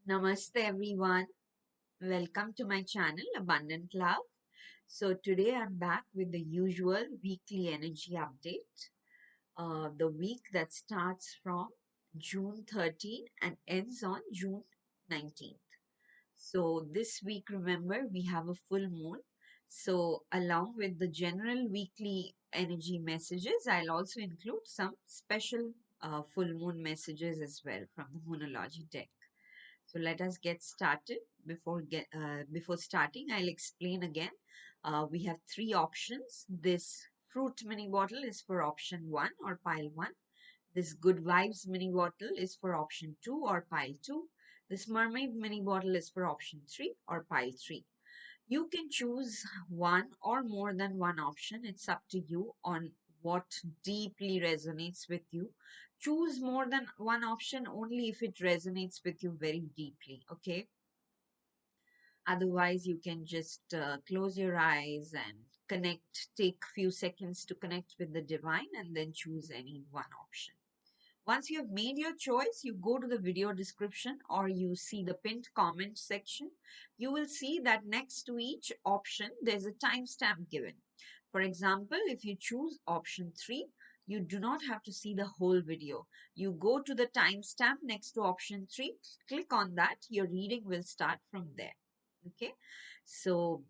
Namaste everyone. Welcome to my channel Abundant Love. So today I'm back with the usual weekly energy update. The week that starts from June 13 and ends on June 19th. So this week, remember, we have a full moon. So along with the general weekly energy messages, I'll also include some special full moon messages as well from the Moonology deck. So let us get started. Before starting, I'll explain again. We have three options. This fruit mini bottle is for option 1 or pile 1. This good vibes mini bottle is for option 2 or pile 2. This mermaid mini bottle is for option 3 or pile 3. You can choose one or more than one option. It's up to you on what deeply resonates with you. Choose more than one option only if it resonates with you very deeply, okay? Otherwise, you can just close your eyes and take few seconds to connect with the divine and then choose any one option. Once you have made your choice, you go to the video description or you see the pinned comment section. You will see that next to each option, there's a timestamp given. For example, if you choose option 3, you do not have to see the whole video. You go to the timestamp next to option 3, click on that, your reading will start from there. Okay, so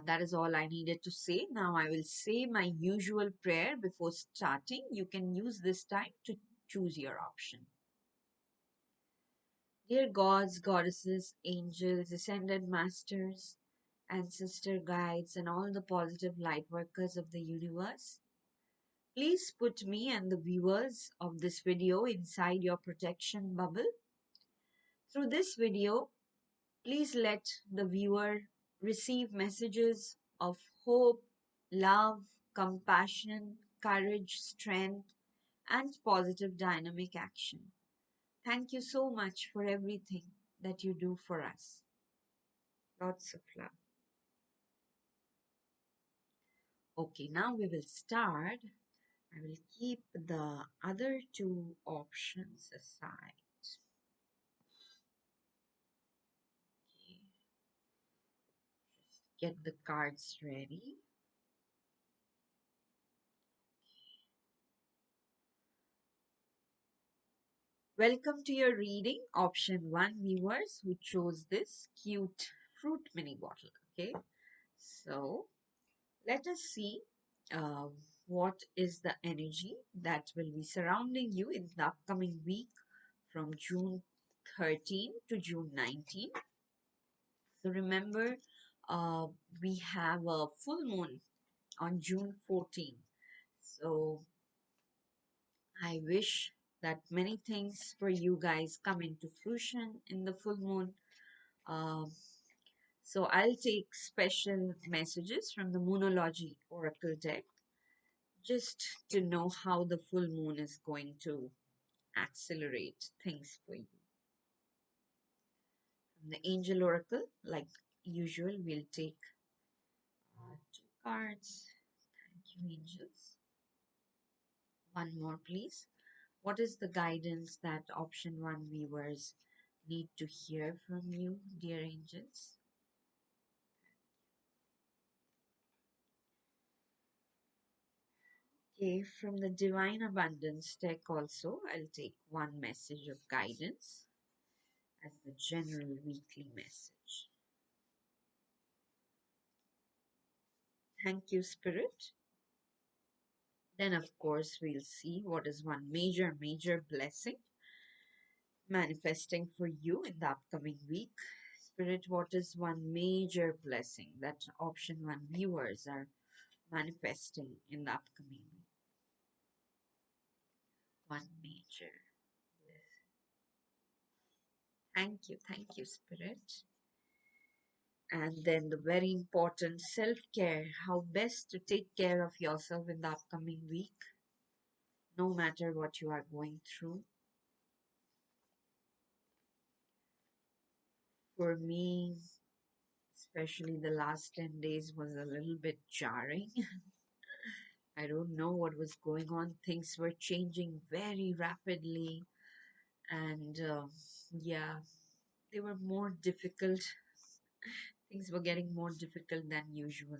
that is all I needed to say. Now I will say my usual prayer before starting. You can use this time to choose your option. Dear gods, goddesses, angels, ascended masters, ancestor guides, and all the positive light workers of the universe, please put me and the viewers of this video inside your protection bubble. Through this video, please let the viewer receive messages of hope, love, compassion, courage, strength, and positive dynamic action. Thank you so much for everything that you do for us. Lots of love. Okay, now we will start. I will keep the other two options aside. Okay, just get the cards ready. Welcome to your reading, option 1 viewers who chose this cute fruit mini bottle. Okay, so let us see uh, what is the energy that will be surrounding you in the upcoming week from June 13 to June 19. So remember, uh, we have a full moon on June 14. So I wish that many things for you guys come into fruition in the full moon. Um, so I'll take special messages from the Moonology Oracle deck just to know how the full moon is going to accelerate things for you. From the Angel Oracle, like usual, we'll take two cards. Thank you, angels. One more, please. What is the guidance that option 1 viewers need to hear from you, dear angels? Okay, from the Divine Abundance deck also, I'll take one message of guidance as the general weekly message. Thank you, Spirit. Then, of course, we'll see what is one major blessing manifesting for you in the upcoming week. Spirit, what is one major blessing that option 1 viewers are manifesting in the upcoming week? One major blessing. Thank you, Spirit. And then the very important self-care, how best to take care of yourself in the upcoming week, no matter what you are going through. For me, especially the last 10 days was a little bit jarring. I don't know what was going on. Things were changing very rapidly, And yeah, they were more difficult. Things were getting more difficult than usual.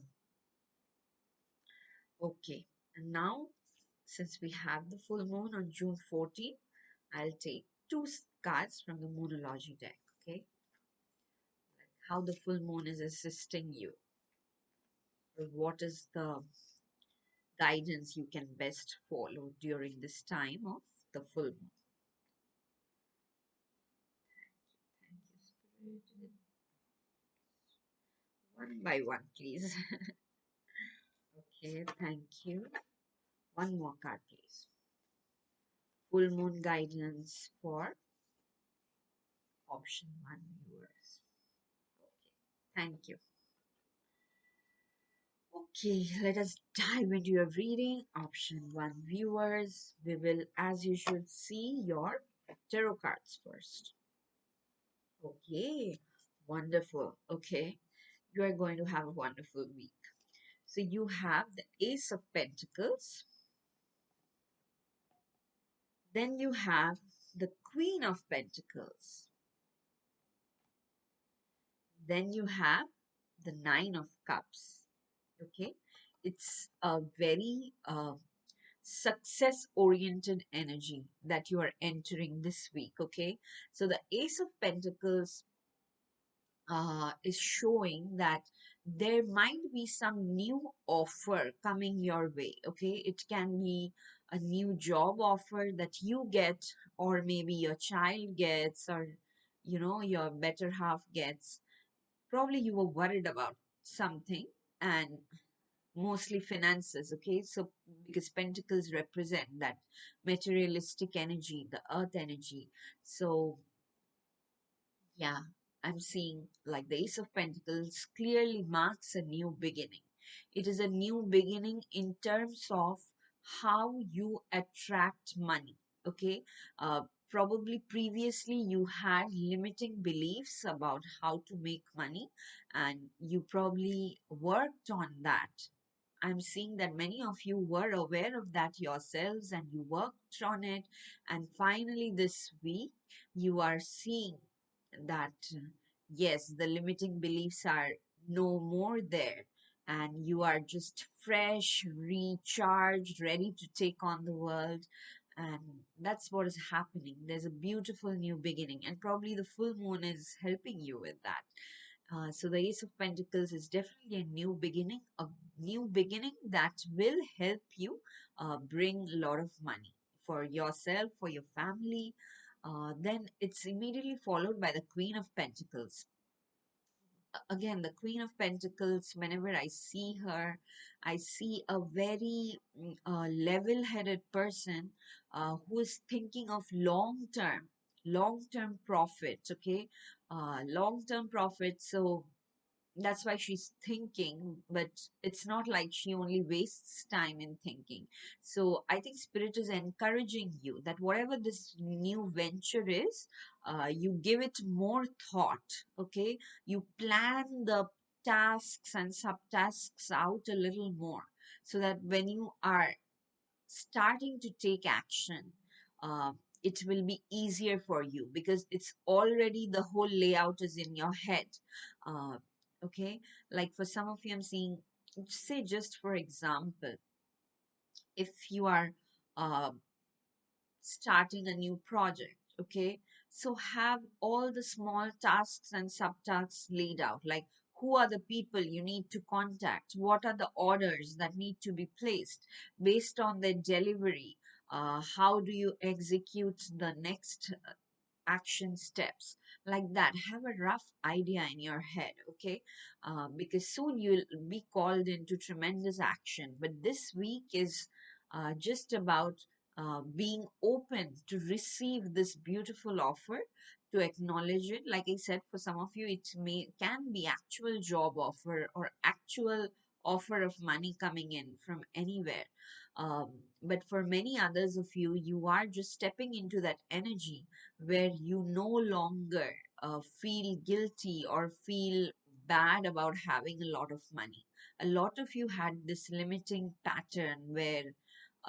Okay, and now since we have the full moon on June 14th, I'll take two cards from the Moonology deck. Okay, how the full moon is assisting you, or what is the guidance you can best follow during this time of the full moon. Thank you, Spirit. One by one, please. Okay, thank you. One more card, please. Full moon guidance for option one viewers. Okay, thank you. Okay, let us dive into your reading. Option one viewers. We will, as you should see, your tarot cards first. Okay, wonderful. Okay, you are going to have a wonderful week. So you have the Ace of Pentacles, then you have the Queen of Pentacles, then you have the Nine of Cups. Okay, it's a very success oriented energy that you are entering this week. Okay, so the Ace of Pentacles is showing that there might be some new offer coming your way. Okay, it can be a new job offer that you get, or maybe your child gets, or your better half gets. Probably you were worried about something, and mostly finances. Okay, so because pentacles represent that materialistic energy, the earth energy. So yeah, I'm seeing like the Ace of Pentacles clearly marks a new beginning. It is a new beginning in terms of how you attract money. Okay, probably previously you had limiting beliefs about how to make money, and you probably worked on that. I'm seeing that many of you were aware of that yourselves and you worked on it. And finally, this week, you are seeing that, yes, the limiting beliefs are no more there. And you are just fresh, recharged, ready to take on the world. And that's what is happening. There's a beautiful new beginning. And probably the full moon is helping you with that. So the Ace of Pentacles is definitely a new beginning that will help you bring a lot of money for yourself, for your family. Then it's immediately followed by the Queen of Pentacles. Again, the Queen of Pentacles, whenever I see her, I see a very level-headed person who is thinking of long-term profit, okay? Long-term profit. So that's why she's thinking, but it's not like she only wastes time in thinking. So I think spirit is encouraging you that whatever this new venture is, you give it more thought. Okay, you plan the tasks and subtasks out a little more, so that when you are starting to take action, uh, it will be easier for you because it's already the whole layout is in your head. Uh, okay, like for some of you, I'm seeing, say, just for example, if you are uh, starting a new project, okay, so have all the small tasks and subtasks laid out, like who are the people you need to contact, what are the orders that need to be placed based on their delivery, how do you execute the next action steps, like that. Have a rough idea in your head. Okay, because soon you'll be called into tremendous action, but this week is just about being open to receive this beautiful offer, to acknowledge it. Like I said, for some of you it can be actual job offer or actual offer of money coming in from anywhere. um, but for many others of you, you are just stepping into that energy where you no longer feel guilty or feel bad about having a lot of money. A lot of you had this limiting pattern where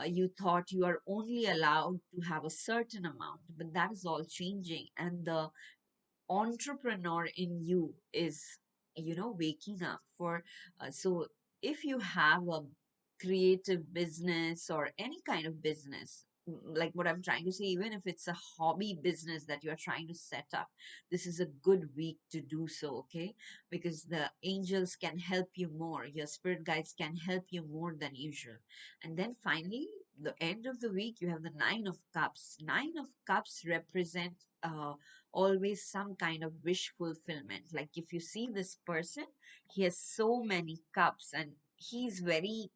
You thought you are only allowed to have a certain amount, but that is all changing, and the entrepreneur in you is, waking up for. So if you have a creative business or any kind of business, like what I'm trying to say, even if it's a hobby business that you're trying to set up, this is a good week to do so, okay? Because the angels can help you more, your spirit guides can help you more than usual. And then finally, the end of the week, you have the Nine of Cups. Nine of Cups represent always some kind of wish fulfillment. Like if you see this person, he has so many cups and he's very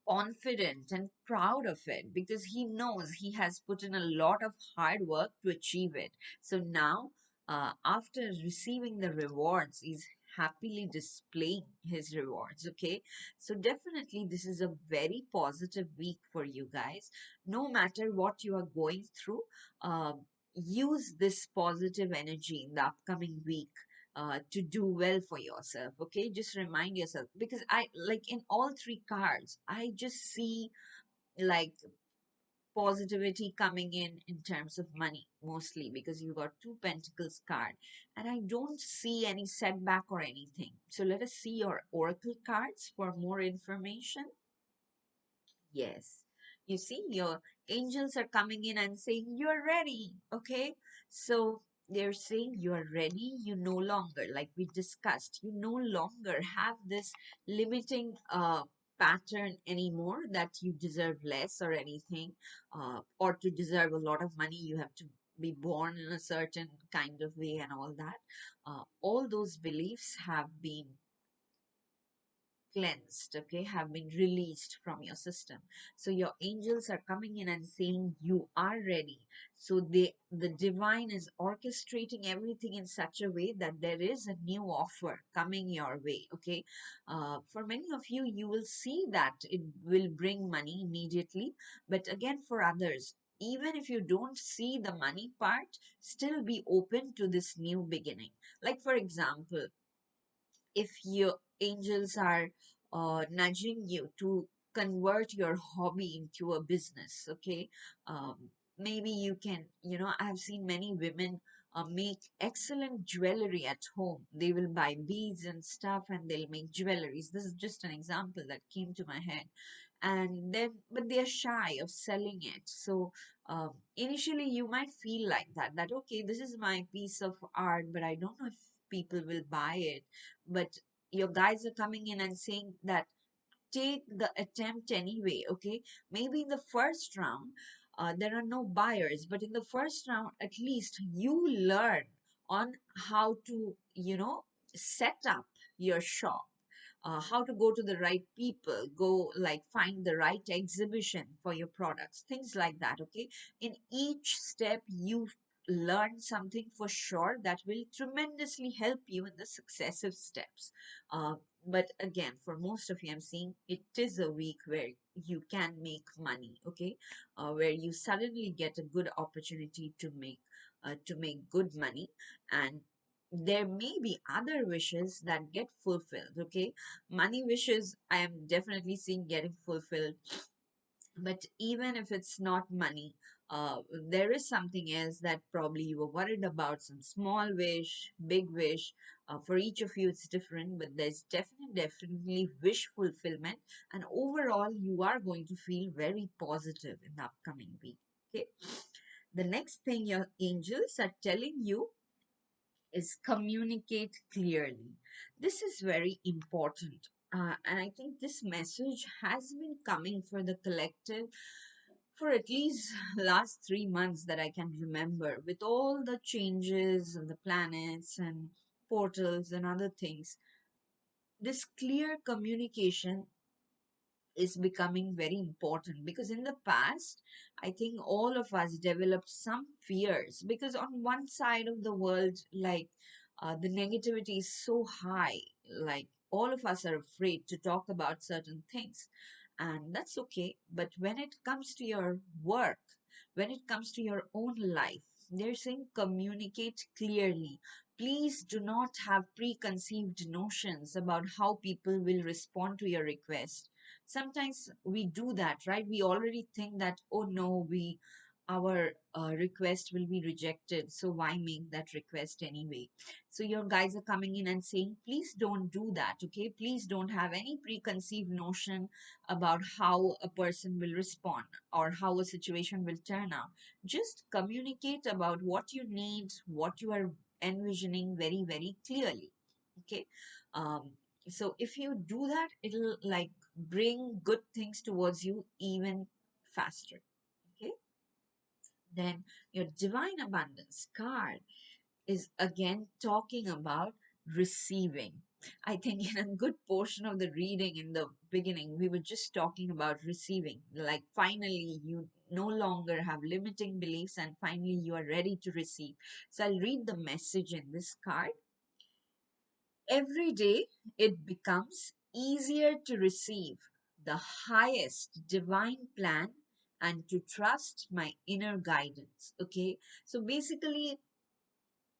confident and proud of it because he knows he has put in a lot of hard work to achieve it. So now, after receiving the rewards, he's happily displaying his rewards. Okay, so definitely this is a very positive week for you guys. No matter what you are going through, use this positive energy in the upcoming week to do well for yourself. Okay, just remind yourself, because I like in all three cards I just see like positivity coming in terms of money, mostly because you got two pentacles card, and I don't see any setback or anything. So let us see your oracle cards for more information. Yes. You see, your angels are coming in and saying, you're ready. Okay. So they're saying you're ready. You no longer, like we discussed, you no longer have this limiting pattern anymore that you deserve less or anything, or to deserve a lot of money, you have to be born in a certain kind of way and all that. All those beliefs have been cleansed, okay, have been released from your system. So your angels are coming in and saying you are ready. So the divine is orchestrating everything in such a way that there is a new offer coming your way, okay? For many of you, you will see that it will bring money immediately, but again, for others, even if you don't see the money part, still be open to this new beginning. Like for example, if your angels are nudging you to convert your hobby into a business, okay? um, Maybe you can, I've seen many women make excellent jewelry at home. They will buy beads and stuff and they'll make jewelries. This is just an example that came to my head. And then but they're shy of selling it. So initially you might feel like that okay, this is my piece of art, but I don't know if people will buy it. But your guides are coming in and saying that take the attempt anyway, okay? Maybe in the first round, there are no buyers, but in the first round, at least you learn on how to, set up your shop, how to go to the right people, go like find the right exhibition for your products, things like that, okay? In each step, you learn something for sure that will tremendously help you in the successive steps. Uh, but again, for most of you, I'm seeing it is a week where you can make money, okay? Where you suddenly get a good opportunity to make good money, and there may be other wishes that get fulfilled, okay? Money wishes I am definitely seeing getting fulfilled, but even if it's not money, there is something else that probably you were worried about, some small wish, big wish. For each of you, it's different, but there's definitely wish fulfillment. And overall, you are going to feel very positive in the upcoming week. Okay. The next thing your angels are telling you is communicate clearly. This is very important. And I think this message has been coming for the collective for at least last 3 months that I can remember, with all the changes and the planets and portals and other things. This clear communication is becoming very important, because in the past, I think all of us developed some fears, because on one side of the world, like the negativity is so high, like all of us are afraid to talk about certain things, and that's okay. But when it comes to your work, when it comes to your own life, they're saying communicate clearly. Please do not have preconceived notions about how people will respond to your request. Sometimes we do that, right? We already think that, oh no, our request will be rejected, so why make that request anyway? So your guys are coming in and saying, please don't do that, okay? Please don't have any preconceived notion about how a person will respond or how a situation will turn out. Just communicate about what you need, what you are envisioning very, very clearly. Okay. Um, so if you do that, it'll like bring good things towards you even faster. Okay. Then your divine abundance card is again talking about receiving. I think in a good portion of the reading in the beginning, we were just talking about receiving. Like finally, you no longer have limiting beliefs and finally you are ready to receive. So I'll read the message in this card. Every day it becomes easier to receive the highest divine plan and to trust my inner guidance. Okay, so basically,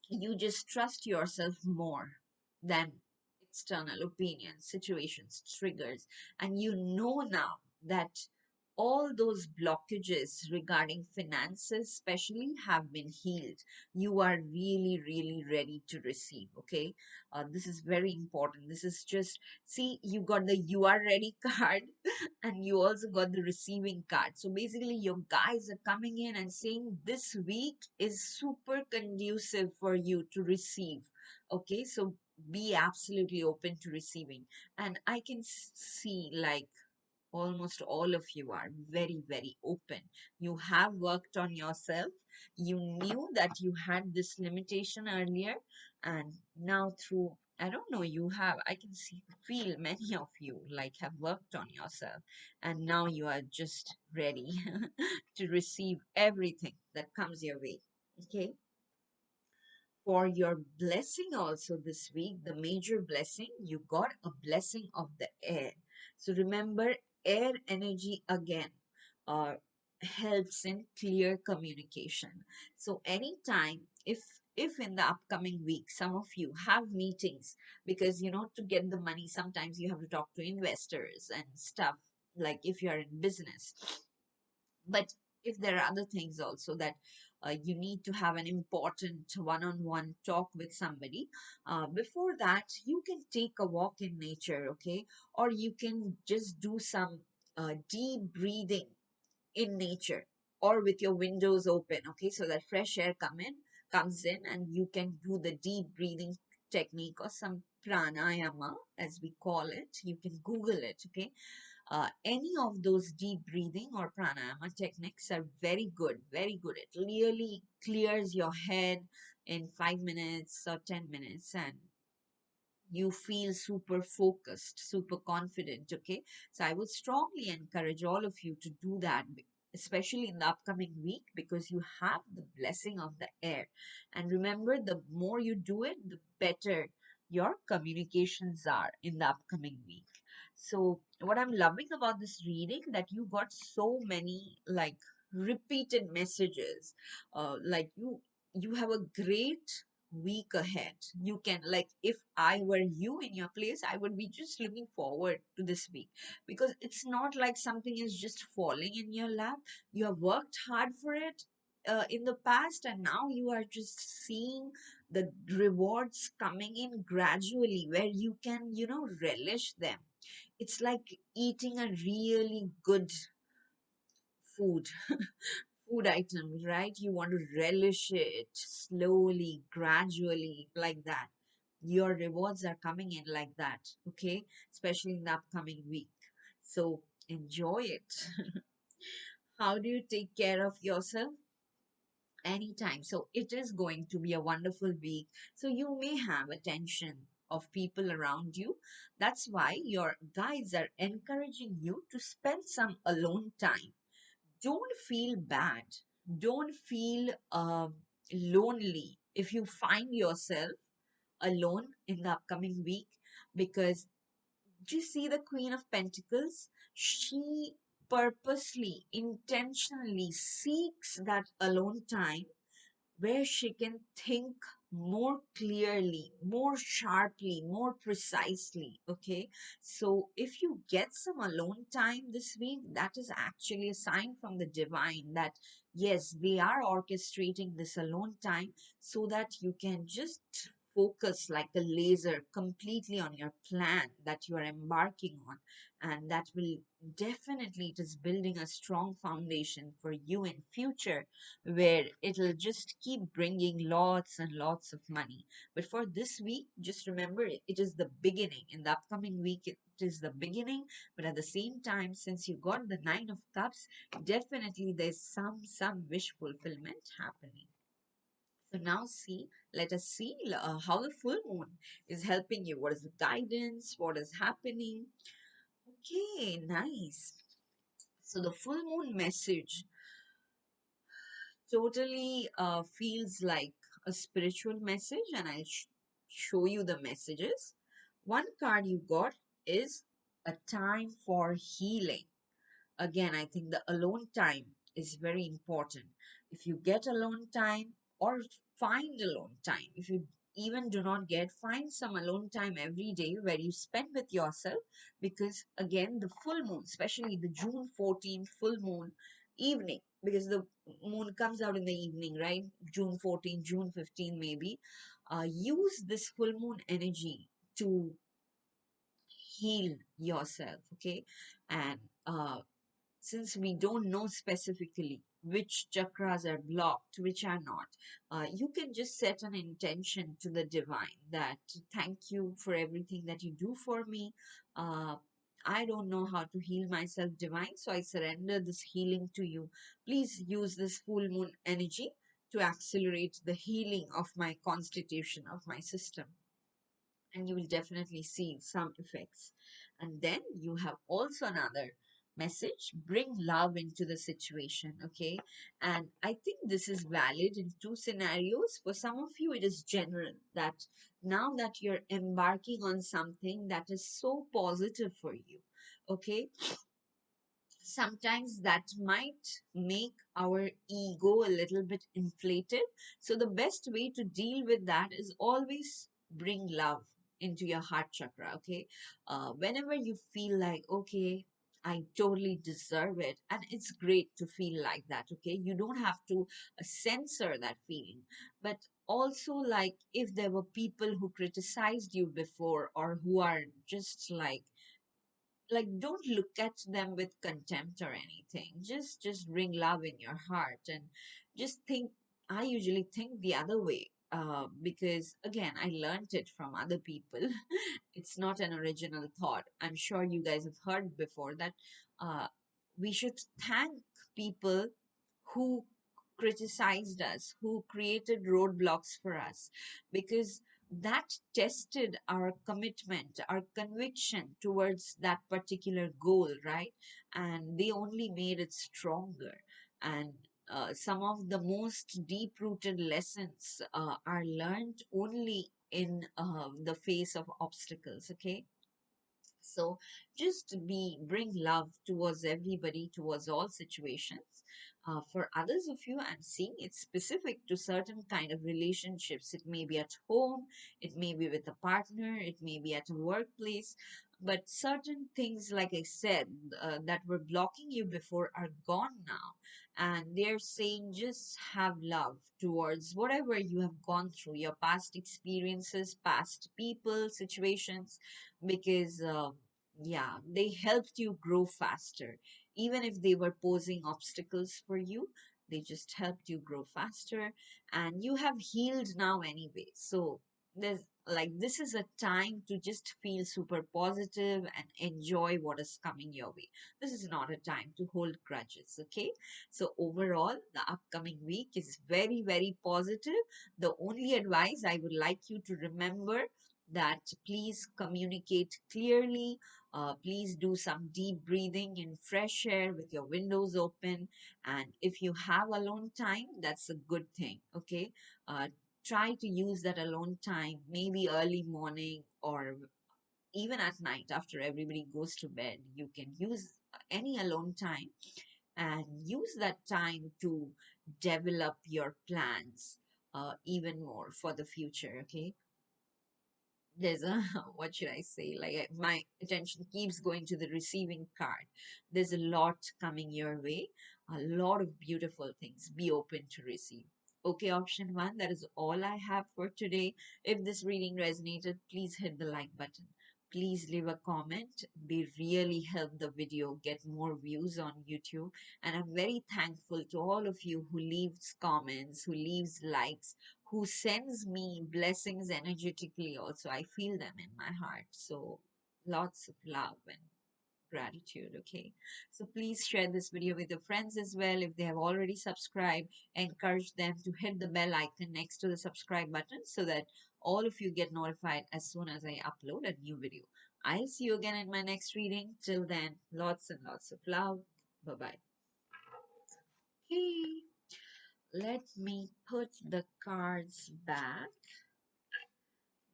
you just trust yourself more than external opinions, situations, triggers, and you know now that all those blockages regarding finances, especially, have been healed. You are really, really ready to receive. Okay, this is very important. This is just see, you got the you are ready card, and you also got the receiving card. So basically, your guys are coming in and saying this week is super conducive for you to receive. Okay, so be absolutely open to receiving. And I can see like almost all of you are very, very open. You have worked on yourself. You knew that you had this limitation earlier, and now through I don't know, you have, I can see, feel many of you like have worked on yourself, and now you are just ready to receive everything that comes your way. Okay, for your blessing also this week, the major blessing, you got a blessing of the air. So remember, air energy again uh, helps in clear communication. So anytime, if in the upcoming week some of you have meetings, because to get the money sometimes you have to talk to investors and stuff, like if you are in business, but if there are other things also that you need to have an important one-on-one talk with somebody, before that you can take a walk in nature, okay? Or you can just do some deep breathing in nature or with your windows open, okay, so that fresh air comes in and you can do the deep breathing technique or some pranayama as we call it. You can google it, okay? Any of those deep breathing or pranayama techniques are very good, very good. It really clears your head in 5 minutes or 10 minutes, and you feel super focused, super confident. Okay, so I would strongly encourage all of you to do that, especially in the upcoming week, because you have the blessing of the air. And remember, the more you do it, the better your communications are in the upcoming week. So what I'm loving about this reading, that you got so many like repeated messages, like you have a great week ahead. You can, like, if I were you in your place, I would be just looking forward to this week, because it's not like something is just falling in your lap. You have worked hard for it in the past, and now you are just seeing the rewards coming in gradually, where you can relish them. It's like eating a really good food food items, right? You want to relish it slowly, gradually, like that. Your rewards are coming in like that, okay? Especially in the upcoming week. So enjoy it. How do you take care of yourself? Anytime. So it is going to be a wonderful week. So you may have attention of people around you. That's why your guides are encouraging you to spend some alone time. Don't feel bad. Don't feel lonely if you find yourself alone in the upcoming week, because do you see the Queen of Pentacles? She purposely, intentionally seeks that alone time where she can think more clearly, more sharply, more precisely. Okay. So if you get some alone time this week, that is actually a sign from the divine that yes, they are orchestrating this alone time so that you can just focus like a laser completely on your plan that you are embarking on, and that will definitely, it is building a strong foundation for you in future where it'll just keep bringing lots and lots of money. But for this week, just remember it is the beginning. In the upcoming week, it is the beginning. But at the same time, since you got the Nine of Cups, definitely there's some wish fulfillment happening. So now let us see how the full moon is helping you. What is the guidance? What is happening? Okay, nice. So the full moon message totally feels like a spiritual message, and I'll show you the messages. One card you got is a time for healing. Again, I think the alone time is very important. If you get alone time or find alone time, if you even do not get, find some alone time every day where you spend with yourself, because again, the full moon, especially the June 14th full moon evening, because the moon comes out in the evening, right? June 14th, June 15th, maybe. Use this full moon energy to heal yourself, okay? And since we don't know specifically which chakras are blocked, which are not, you can just set an intention to the divine that thank you for everything that you do for me. Uh, I don't know how to heal myself, divine, so I surrender this healing to you. Please use this full moon energy to accelerate the healing of my constitution, of my system, and you will definitely see some effects. And then you have also another message, bring love into the situation, okay? And I think this is valid in two scenarios. For some of you, it is general that now that you're embarking on something that is so positive for you, okay, sometimes that might make our ego a little bit inflated. So the best way to deal with that is always bring love into your heart chakra, okay? Whenever you feel like, okay, I totally deserve it, and it's great to feel like that, okay? You don't have to censor that feeling, but also like if there were people who criticized you before or who are just like don't look at them with contempt or anything, just bring love in your heart and just think. I usually think the other way, because again I learned it from other people. It's not an original thought. I'm sure you guys have heard before that uh, we should thank people who criticized us, who created roadblocks for us, because that tested our commitment, our conviction towards that particular goal, right? And they only made it stronger. And some of the most deep rooted lessons are learned only in the face of obstacles, okay? So just bring love towards everybody, towards all situations. For others of you, I'm seeing it's specific to certain kind of relationships. It may be at home, it may be with a partner, it may be at a workplace. But certain things, like I said, that were blocking you before are gone now. And they're saying just have love towards whatever you have gone through, your past experiences, past people, situations, because yeah, they helped you grow faster. Even if they were posing obstacles for you, they just helped you grow faster, and you have healed now anyway. So there's like this is a time to just feel super positive and enjoy what is coming your way. This is not a time to hold grudges, okay? So overall, the upcoming week is very, very positive. The only advice I would like you to remember that please communicate clearly. Please do some deep breathing in fresh air with your windows open. And if you have alone time, that's a good thing, okay? Uh, Try to use that alone time, maybe early morning or even at night after everybody goes to bed. You can use any alone time and use that time to develop your plans. even more for the future. Okay, there's a what should I say, like my attention keeps going to the receiving card. There's a lot coming your way, a lot of beautiful things. Be open to receive. Okay, option one, that is all I have for today. If this reading resonated, please hit the like button. Please leave a comment. They really help the video get more views on YouTube, and I'm very thankful to all of you who leaves comments, who leaves likes, who sends me blessings energetically also. I feel them in my heart. So lots of love and gratitude. Okay. So please share this video with your friends as well. If they have already subscribed, encourage them to hit the bell icon next to the subscribe button so that all of you get notified as soon as I upload a new video. I'll see you again in my next reading. Till then, lots and lots of love. Bye bye. Okay. Let me put the cards back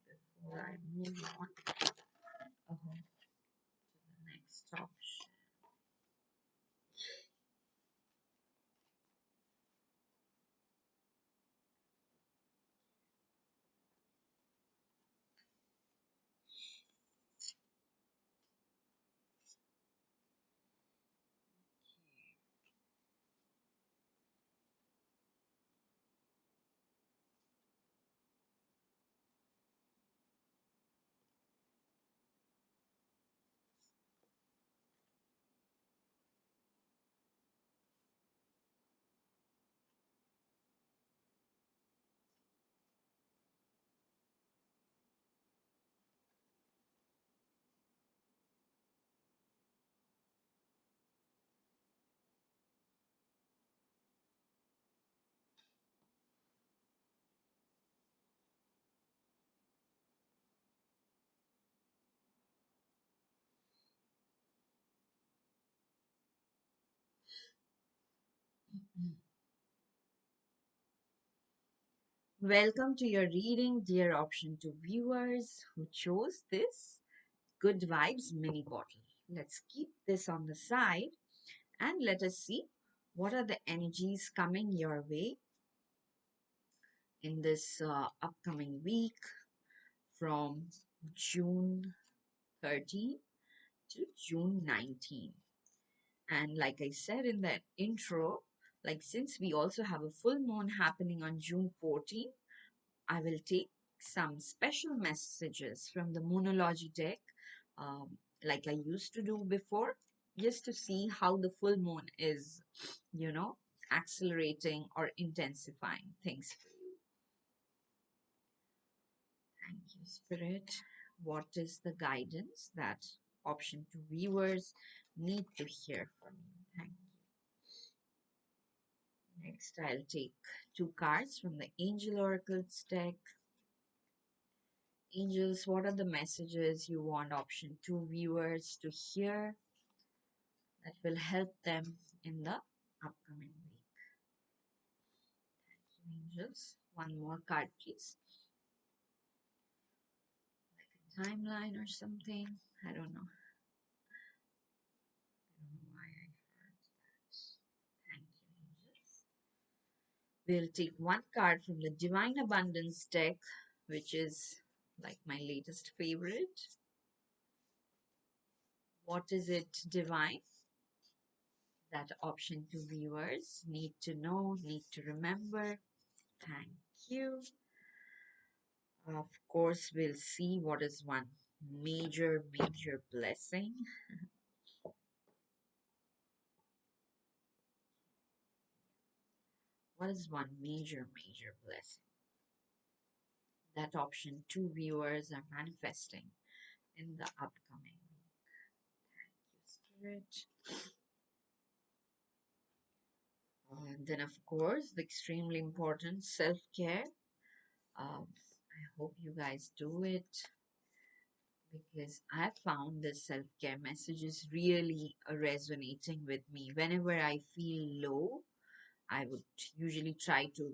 before I move on to the next option. Welcome to your reading, dear option two viewers who chose this Good Vibes mini bottle. Let's keep this on the side and let us see what are the energies coming your way in this upcoming week from June 13th to June 19th. And like I said in that intro, like since we also have a full moon happening on June 14th, I will take some special messages from the Moonology deck, like I used to do before, just to see how the full moon is, you know, accelerating or intensifying things for you. Thank you, Spirit. What is the guidance that option two viewers need to hear from you? Thank you. Next, I'll take two cards from the Angel Oracle's deck. Angels, what are the messages you want option two viewers to hear that will help them in the upcoming week? Angels, one more card, please. Like a timeline or something. I don't know. I don't know why I heard that. Thank you, angels. We'll take one card from the Divine Abundance deck, which is like my latest favorite. What is it, Divine? That option two viewers need to know, need to remember. Thank you. Of course, we'll see what is one major blessing. What is one major blessing that option two viewers are manifesting in the upcoming week? Thank you, Spirit. And then, of course, the extremely important self-care. I hope you guys do it because I found this self-care message is really resonating with me. Whenever I feel low, I would usually try to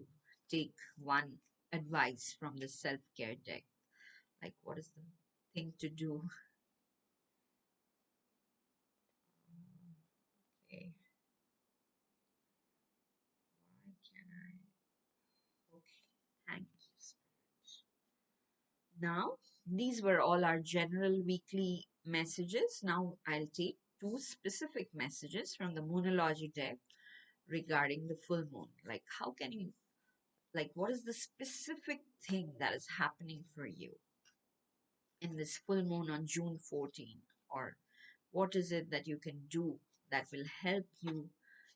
take one advice from the self-care deck. Like, what is the thing to do? Okay. Why can I? Okay. Thank you. Now, these were all our general weekly messages. Now, I'll take two specific messages from the Moonology deck regarding the full moon. Like, how can you, like, what is the specific thing that is happening for you in this full moon on June 14? Or what is it that you can do that will help you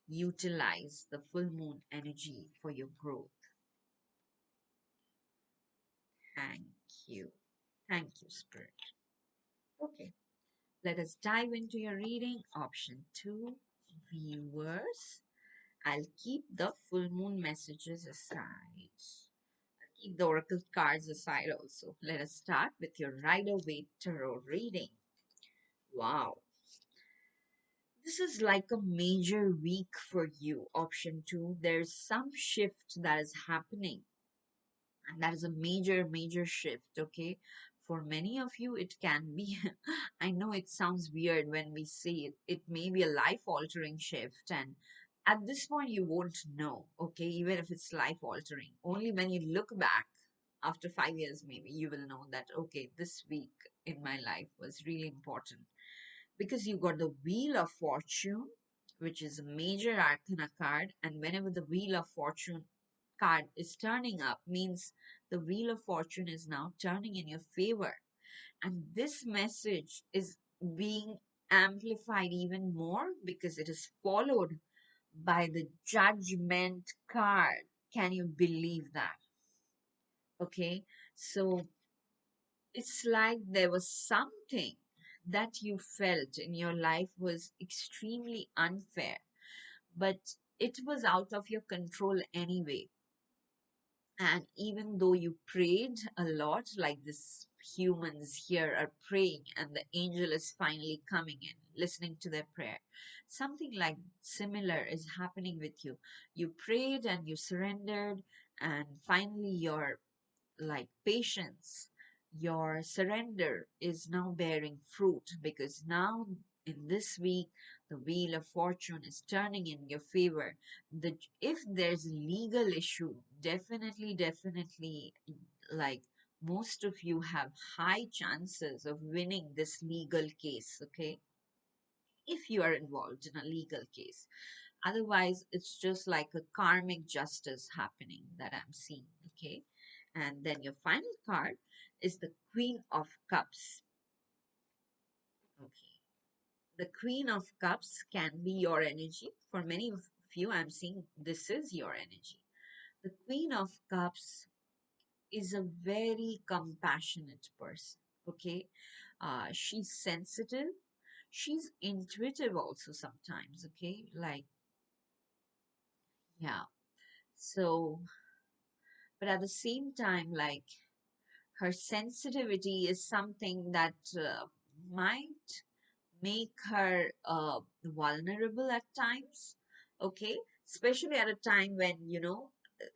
utilize the full moon energy for your growth? Thank you. Thank you, Spirit. Okay. Let us dive into your reading. Option 2, viewers. I'll keep the full moon messages aside. Keep the oracle cards aside also. Let us start with your Rider-Waite Tarot reading. Wow. This is like a major week for you. Option 2, there's some shift that is happening. And that is a major shift, okay? For many of you, it can be, I know it sounds weird when we say it, it may be a life altering shift. And at this point, you won't know, okay? Even if it's life altering. Only when you look back after 5 years, maybe you will know that, okay, this week in my life was really important because you got the Wheel of Fortune, which is a major arcana card, and whenever the Wheel of Fortune card is turning up, means the Wheel of Fortune is now turning in your favor. And this message is being amplified even more because it is followed by the Judgment card. Can you believe that? Okay, so it's like there was something that you felt in your life was extremely unfair, but it was out of your control anyway. And even though you prayed a lot, like this humans here are praying, and the angel is finally coming in, listening to their prayer, something like similar is happening with you. You prayed and you surrendered, and finally your like patience, your surrender is now bearing fruit because now in this week the wheel of fortune is turning in your favor. If there's a legal issue, definitely, like most of you have high chances of winning this legal case, okay? If you are involved in a legal case. Otherwise, it's just like a karmic justice happening that I'm seeing, okay? And then your final card is the Queen of Cups. Okay. The Queen of Cups can be your energy. For many of you, I'm seeing this is your energy. The Queen of Cups is a very compassionate person, okay? She's sensitive. She's intuitive also sometimes, okay? Like, yeah. So, but at the same time, like, her sensitivity is something that might make her vulnerable at times, okay? Especially at a time when,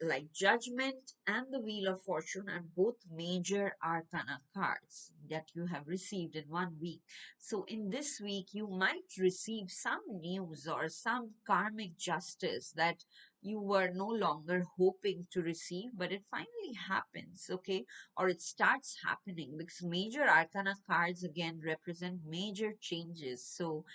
like Judgment and the Wheel of Fortune are both major arcana cards that you have received in 1 week. So in this week, you might receive some news or some karmic justice that you were no longer hoping to receive, but it finally happens, okay? Or it starts happening because major arcana cards again represent major changes. So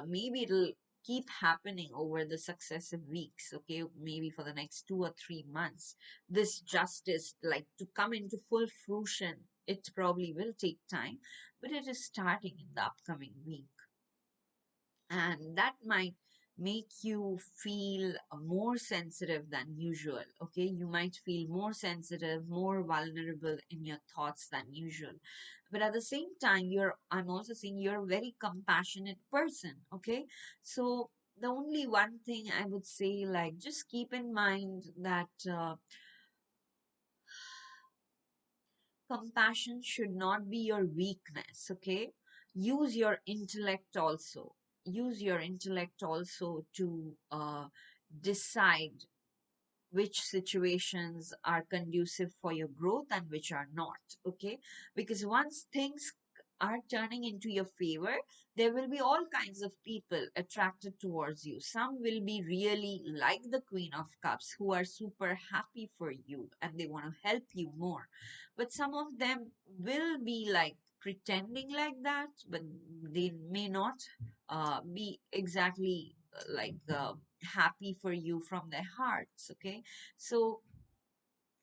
maybe it'll keep happening over the successive weeks, okay? Maybe for the next 2 or 3 months. This justice, like to come into full fruition, it probably will take time, but it is starting in the upcoming week. And that might make you feel more sensitive than usual, okay? You might feel more sensitive, more vulnerable in your thoughts than usual, but at the same time I'm also seeing you're a very compassionate person, okay? So the only one thing I would say, like, just keep in mind that compassion should not be your weakness, okay? Use your intellect also. Use your intellect also to decide which situations are conducive for your growth and which are not, okay? Because once things are turning into your favor, there will be all kinds of people attracted towards you. Some will be really like the Queen of Cups, who are super happy for you and they want to help you more. But some of them will be like pretending like that, but they may not be exactly happy for you from their hearts. Okay, so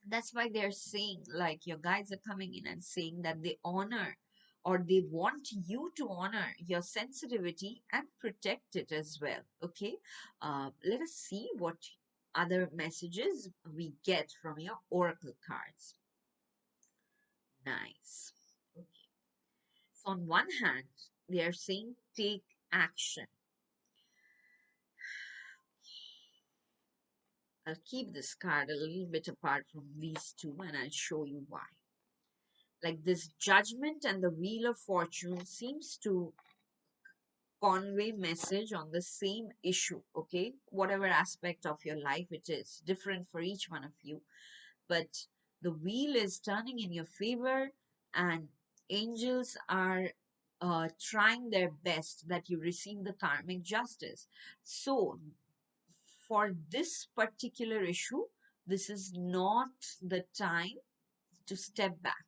that's why they're saying, like, your guides are coming in and saying that they honor, or they want you to honor your sensitivity and protect it as well. Okay, let us see what other messages we get from your oracle cards. Nice. Okay, so on one hand, they are saying take action. I'll keep this card a little bit apart from these two and I'll show you why. Like, this Judgment and the Wheel of Fortune seems to convey message on the same issue. Okay, whatever aspect of your life it is, different for each one of you, but the wheel is turning in your favor, and angels are trying their best that you receive the karmic justice. So for this particular issue, this is not the time to step back.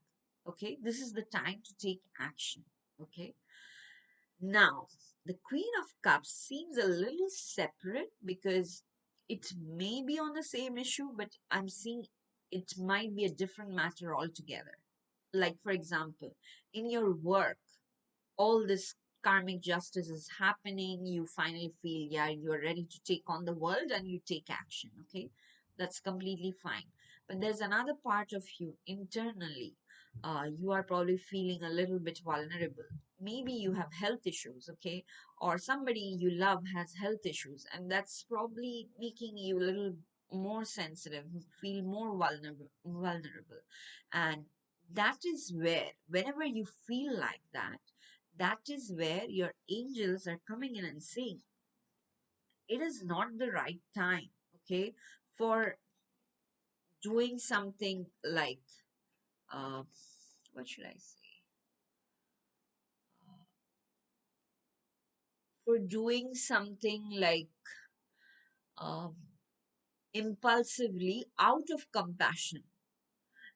Okay, this is the time to take action. Okay, now the Queen of Cups seems a little separate because it may be on the same issue, but I'm seeing it might be a different matter altogether. Like, for example, in your work, all this karmic justice is happening, you finally feel, yeah, you're ready to take on the world and you take action. Okay, that's completely fine. But there's another part of you internally. You are probably feeling a little bit vulnerable. Maybe you have health issues, okay, or somebody you love has health issues, and that's probably making you a little more sensitive, feel more vulnerable. And that is where, whenever you feel like that, that is where your angels are coming in and saying it is not the right time, okay, for doing something like, uh, what should I say, for doing something like um, impulsively out of compassion.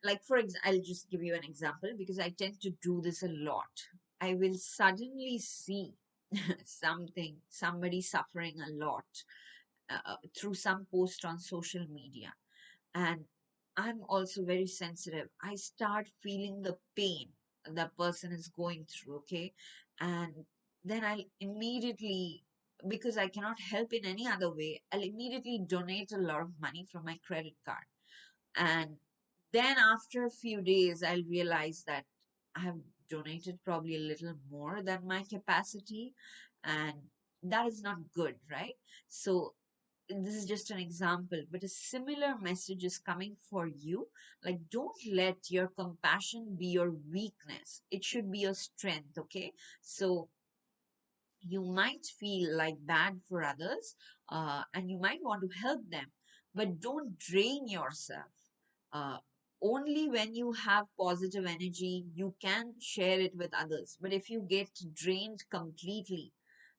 Like, for example, I'll just give you an example because I tend to do this a lot. I will suddenly see somebody suffering a lot through some post on social media, and I'm also very sensitive. I start feeling the pain the person is going through. Okay, and then I'll immediately, because I cannot help in any other way, I'll immediately donate a lot of money from my credit card. And then after a few days, I'll realize that I have donated probably a little more than my capacity, and that is not good, right? So this is just an example, but a similar message is coming for you. Like, don't let your compassion be your weakness, it should be your strength. Okay, so you might feel like bad for others, and you might want to help them, but don't drain yourself. uh, Only when you have positive energy you can share it with others, but if you get drained completely,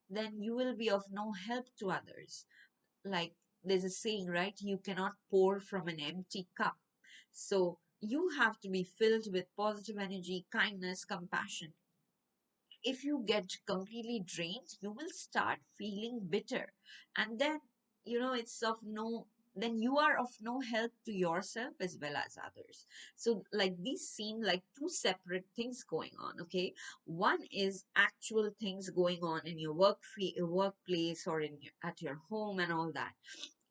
then you will be of no help to others. Like, there's a saying, right? You cannot pour from an empty cup. So you have to be filled with positive energy, kindness, compassion. If you get completely drained, you will start feeling bitter. And then, it's of no, then you are of no help to yourself as well as others. So, like, these seem like two separate things going on, okay? One is actual things going on in your workplace or at your home and all that,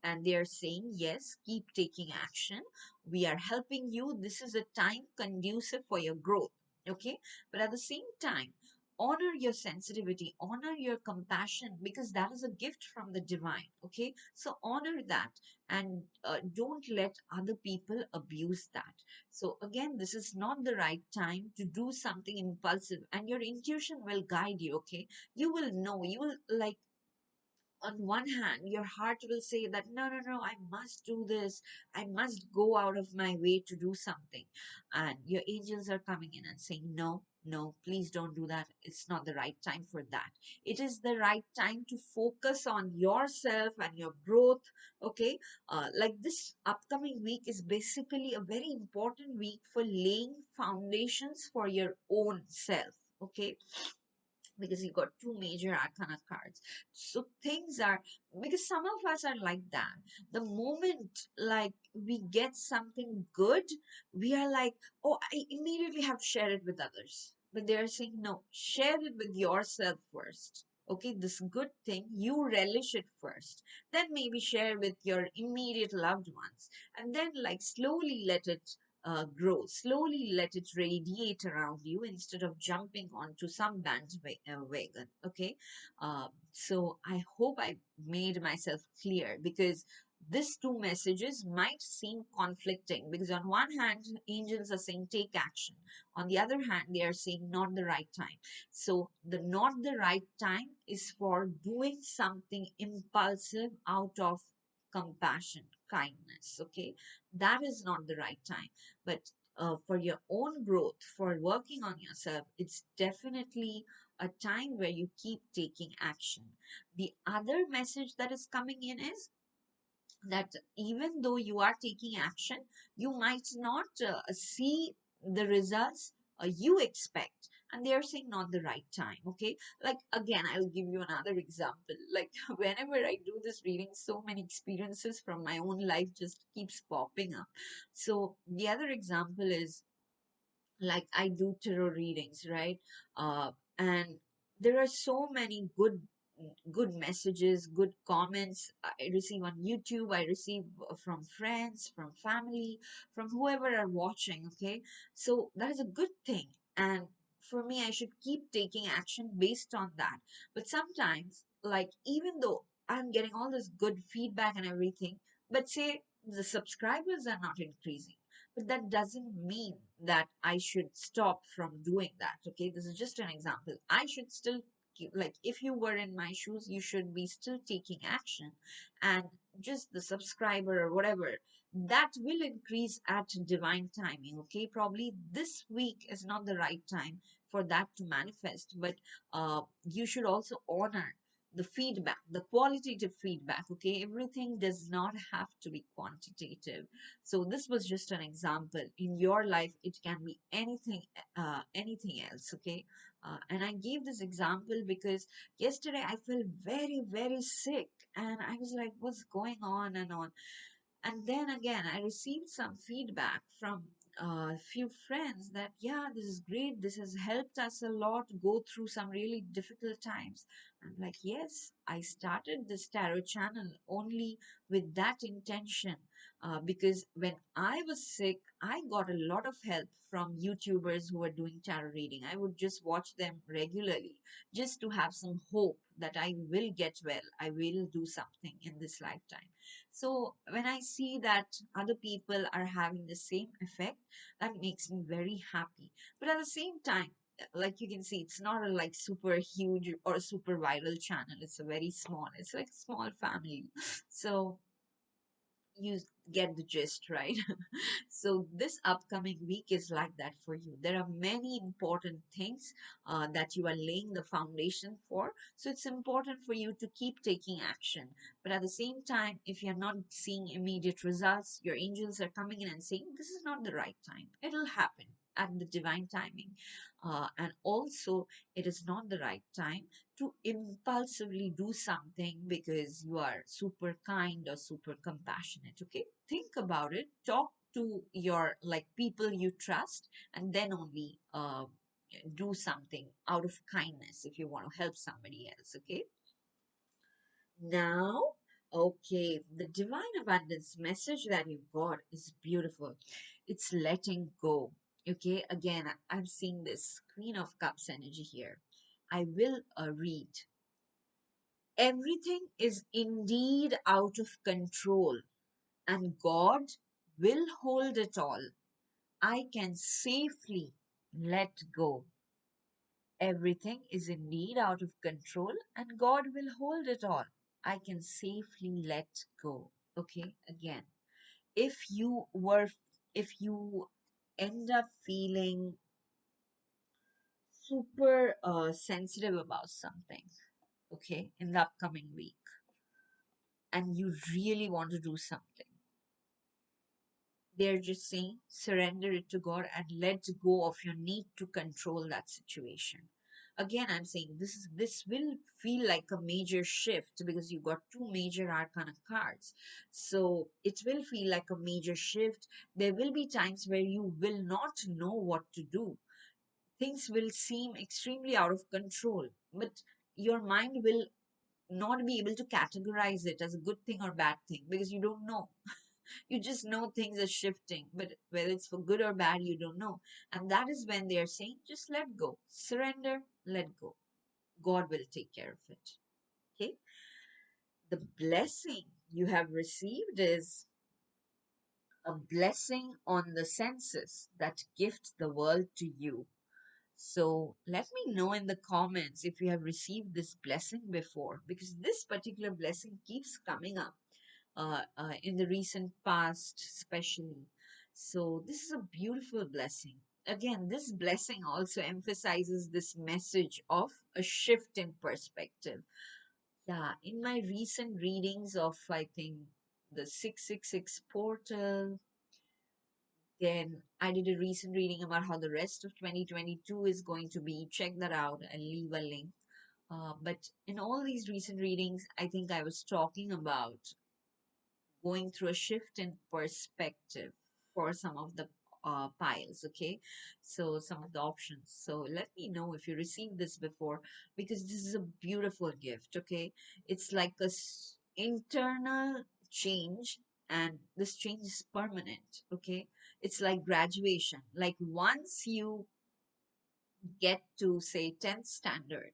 and they are saying, yes, keep taking action, we are helping you, this is a time conducive for your growth. Okay, but at the same time, honor your sensitivity, honor your compassion, because that is a gift from the divine. Okay, so honor that, and don't let other people abuse that. So again, this is not the right time to do something impulsive, and your intuition will guide you. Okay, you will know, you will, like, on one hand your heart will say that no, no, no, I must do this, I must go out of my way to do something, and your angels are coming in and saying no, No, please don't do that. It's not the right time for that. It is the right time to focus on yourself and your growth. Okay. Like this upcoming week is basically a very important week for laying foundations for your own self. Okay, because you got two major arcana cards. So things are, because some of us are like that. The moment like we get something good, we are like, oh, I immediately have to share it with others. But they're saying, no, share it with yourself first. Okay, this good thing, you relish it first. Then maybe share with your immediate loved ones. And then like slowly let it grow. Slowly let it radiate around you instead of jumping onto some bandwagon. Okay. So I hope I made myself clear, because these two messages might seem conflicting, because on one hand, angels are saying take action. On the other hand, they are saying not the right time. So the not the right time is for doing something impulsive out of compassion, kindness. Okay. That is not the right time. But for your own growth, for working on yourself, it's definitely a time where you keep taking action. The other message that is coming in is that even though you are taking action, you might not see the results you expect. And they are saying not the right time. Okay. Like, again, I'll give you another example. Like, whenever I do this reading, so many experiences from my own life just keeps popping up. So the other example is, like, I do tarot readings, right? And there are so many good messages, good comments I receive on YouTube. I receive from friends, from family, from whoever are watching. Okay, so that is a good thing, and for me, I should keep taking action based on that. But sometimes, like, even though I'm getting all this good feedback and everything, but say the subscribers are not increasing, but that doesn't mean that I should stop from doing that. Okay, this is just an example. I should still like, if you were in my shoes, you should be still taking action, and just the subscriber or whatever, that will increase at divine timing. Okay, probably this week is not the right time for that to manifest, but you should also honor the feedback, the qualitative feedback. Okay, everything does not have to be quantitative. So this was just an example. In your life, it can be anything, anything else. Okay, and I gave this example because yesterday I felt very, very sick, and I was like, what's going on and on. And then again, I received some feedback from a few friends that, yeah, this is great. This has helped us a lot go through some really difficult times. I'm like, yes, I started this tarot channel only with that intention. Because when I was sick, I got a lot of help from YouTubers who were doing tarot reading. I would just watch them regularly just to have some hope that I will get well. I will do something in this lifetime. So when I see that other people are having the same effect, that makes me very happy. But at the same time, like you can see, it's not a like super huge or super viral channel. It's a very small, it's like a small family. So you get the gist, right? So this upcoming week is like that for you. There are many important things that you are laying the foundation for. So it's important for you to keep taking action. But at the same time, if you're not seeing immediate results, your angels are coming in and saying, this is not the right time. It'll happen at the divine timing. And also, it is not the right time to impulsively do something because you are super kind or super compassionate. Okay, think about it, talk to your like people you trust, and then only do something out of kindness if you want to help somebody else. Okay, now, okay, the divine abundance message that you got is beautiful. It's letting go. Okay, again, I'm seeing this Queen of Cups energy here. I will read. Everything is indeed out of control, and God will hold it all. I can safely let go. Everything is indeed out of control, and God will hold it all. I can safely let go. Okay, again, if if you end up feeling super sensitive about something, okay, in the upcoming week, and you really want to do something, they're just saying surrender it to God and let go of your need to control that situation. Again, I'm saying this will feel like a major shift because you got two major arcana cards. So it will feel like a major shift. There will be times where you will not know what to do. Things will seem extremely out of control, but your mind will not be able to categorize it as a good thing or bad thing because you don't know. You just know things are shifting, but whether it's for good or bad, you don't know. And that is when they are saying, just let go, surrender, let go. God will take care of it. Okay. The blessing you have received is a blessing on the senses that gift the world to you. So let me know in the comments if you have received this blessing before, because this particular blessing keeps coming up in the recent past, especially. So, this is a beautiful blessing. Again, this blessing also emphasizes this message of a shift in perspective. Yeah, in my recent readings of, I think, the 666 portal, then I did a recent reading about how the rest of 2022 is going to be. Check that out. I'll leave a link. But in all these recent readings, I think I was talking about going through a shift in perspective for some of the piles, okay? So, some of the options. So, let me know if you received this before because this is a beautiful gift, okay? It's like a internal change, and this change is permanent, okay? It's like graduation. Like, once you get to, say, 10th standard,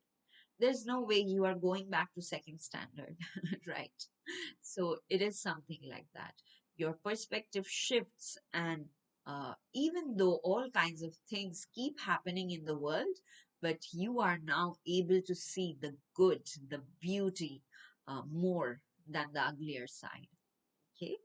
there's no way you are going back to second standard, right? So it is something like that. Your perspective shifts, and even though all kinds of things keep happening in the world, but you are now able to see the good, the beauty more than the uglier side. Okay.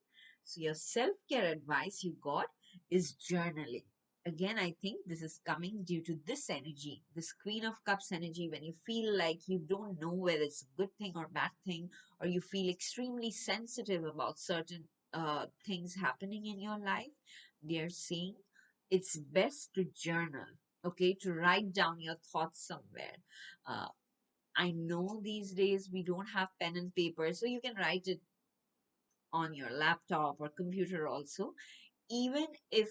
So your self-care advice you got is journaling. Again, I think this is coming due to this energy, this Queen of Cups energy, when you feel like you don't know whether it's a good thing or bad thing, or you feel extremely sensitive about certain things happening in your life. They're saying it's best to journal, okay, to write down your thoughts somewhere. Uh, I know these days we don't have pen and paper, so you can write it on your laptop or computer also. Even if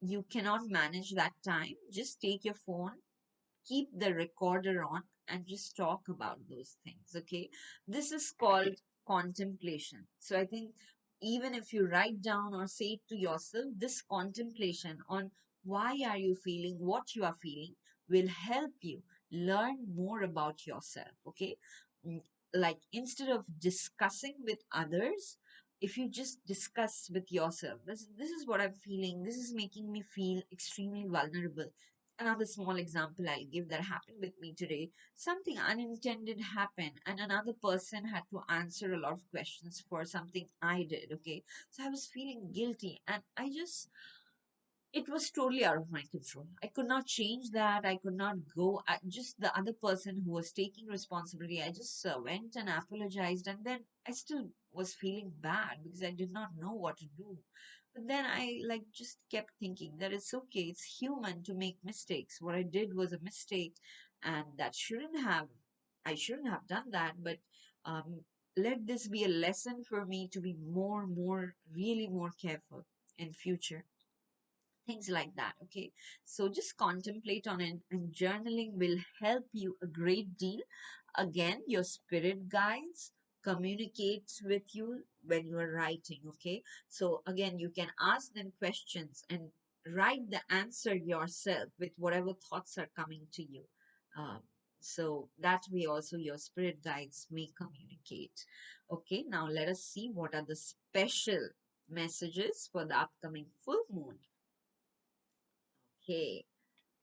you cannot manage that time, just take your phone, keep the recorder on, and just talk about those things. Okay, this is called contemplation. So I think even if you write down or say it to yourself, this contemplation on why are you feeling what you are feeling will help you learn more about yourself. Okay. Mm, like instead of discussing with others, if you just discuss with yourself, this is what I'm feeling, this is making me feel extremely vulnerable. Another small example I'll give that happened with me today. Something unintended happened, and another person had to answer a lot of questions for something I did. Okay. So I was feeling guilty, and it was totally out of my control. I could not change that. I could not go. Just the other person who was taking responsibility, I just went and apologized. And then I still was feeling bad because I did not know what to do. But then I like just kept thinking that it's okay. It's human to make mistakes. What I did was a mistake, and I shouldn't have done that. But um, let this be a lesson for me to be really more careful in future, things like that. Okay, so just contemplate on it, and journaling will help you a great deal. Again, your spirit guides communicates with you when you are writing. Okay, so again, you can ask them questions and write the answer yourself with whatever thoughts are coming to you. um, so that way also your spirit guides may communicate. Okay, now let us see what are the special messages for the upcoming full moon. Okay,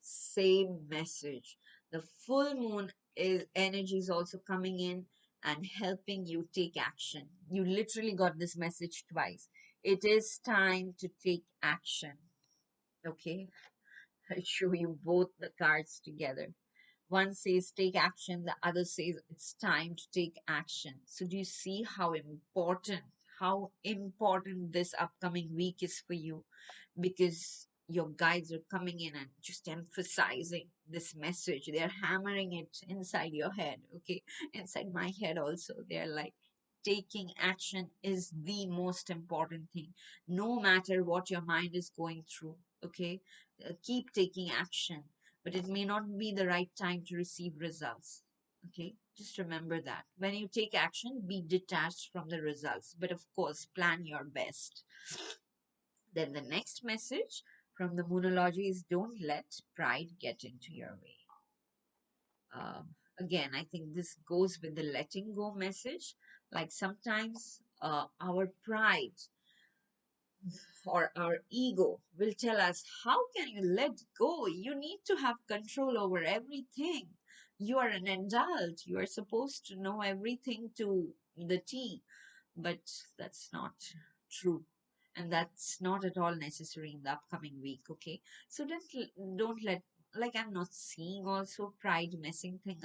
same message. The full moon is energy is also coming in and helping you take action. You literally got this message twice. It is time to take action. Okay. I show you both the cards together. One says take action, the other says it's time to take action. So do you see how important this upcoming week is for you? Because your guides are coming in and just emphasizing this message. They're hammering it inside your head, okay? Inside my head also. They're like, taking action is the most important thing, no matter what your mind is going through, okay? Keep taking action, but it may not be the right time to receive results. Okay, just remember that. When you take action, be detached from the results, but of course, plan your best. Then the next message from the moonology is don't let pride get into your way. Again, I think this goes with the letting go message. Like sometimes our pride or our ego will tell us, how can you let go? You need to have control over everything. You are an adult. You are supposed to know everything to the T. But that's not true. And that's not at all necessary in the upcoming week, okay? So don't let, like, I'm not seeing also pride messing thing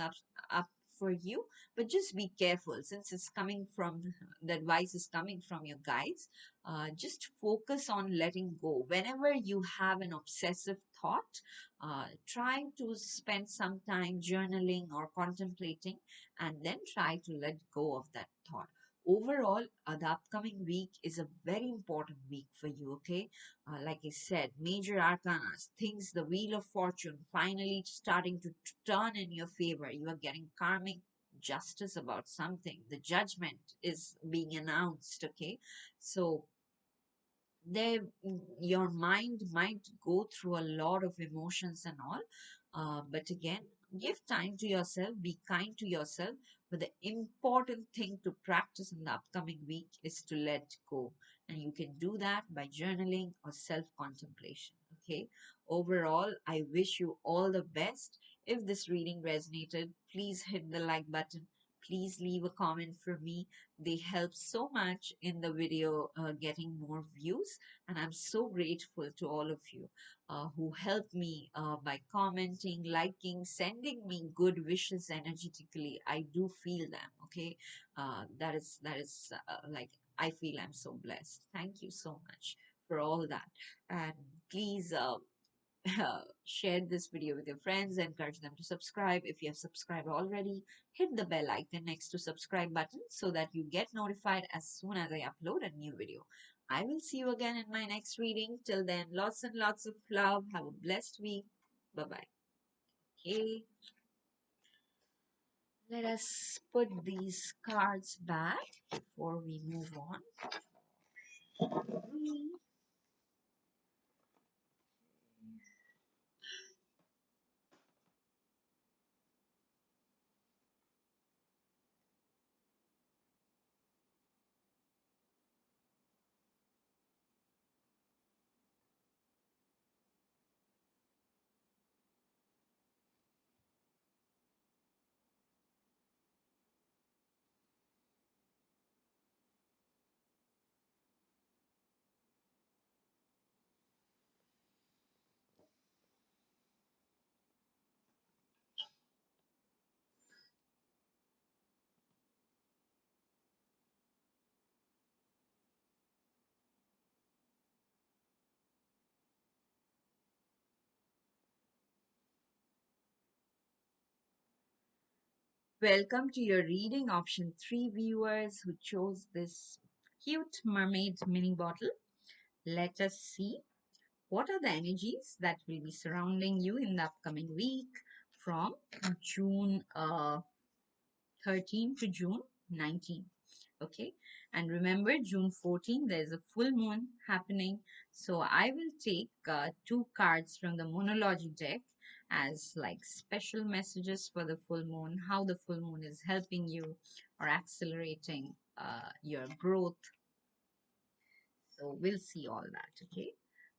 up for you, but just be careful since it's coming from the advice is coming from your guides. Just focus on letting go. Whenever you have an obsessive thought, try to spend some time journaling or contemplating, and then try to let go of that thought. Overall, the upcoming week is a very important week for you, okay? Like I said, major arcana, things, the wheel of fortune finally starting to turn in your favor. You are getting karmic justice about something. The judgment is being announced, okay? So there, your mind might go through a lot of emotions and all, but again, give time to yourself, be kind to yourself. But the important thing to practice in the upcoming week is to let go, and you can do that by journaling or self contemplation. Okay, overall, I wish you all the best. If this reading resonated, please hit the like button. Please leave a comment for me. They help so much in the video getting more views, and I'm so grateful to all of you who help me by commenting, liking, sending me good wishes energetically. I do feel them. Okay, that is like, I feel I'm so blessed. Thank you so much for all that, and please share this video with your friends, encourage them to subscribe. If you have subscribed already, hit the bell icon next to subscribe button so that you get notified as soon as I upload a new video. I will see you again in my next reading. Till then, lots and lots of love. Have a blessed week. Bye bye. Okay, let us put these cards back before we move on. Welcome to your reading option 3 viewers who chose this cute mermaid mini bottle. Let us see what are the energies that will be surrounding you in the upcoming week from June 13 to June 19. Okay, and remember June 14 there's a full moon happening, so I will take two cards from the Moonology deck as like special messages for the full moon, how the full moon is helping you or accelerating your growth. So we'll see all that. Okay,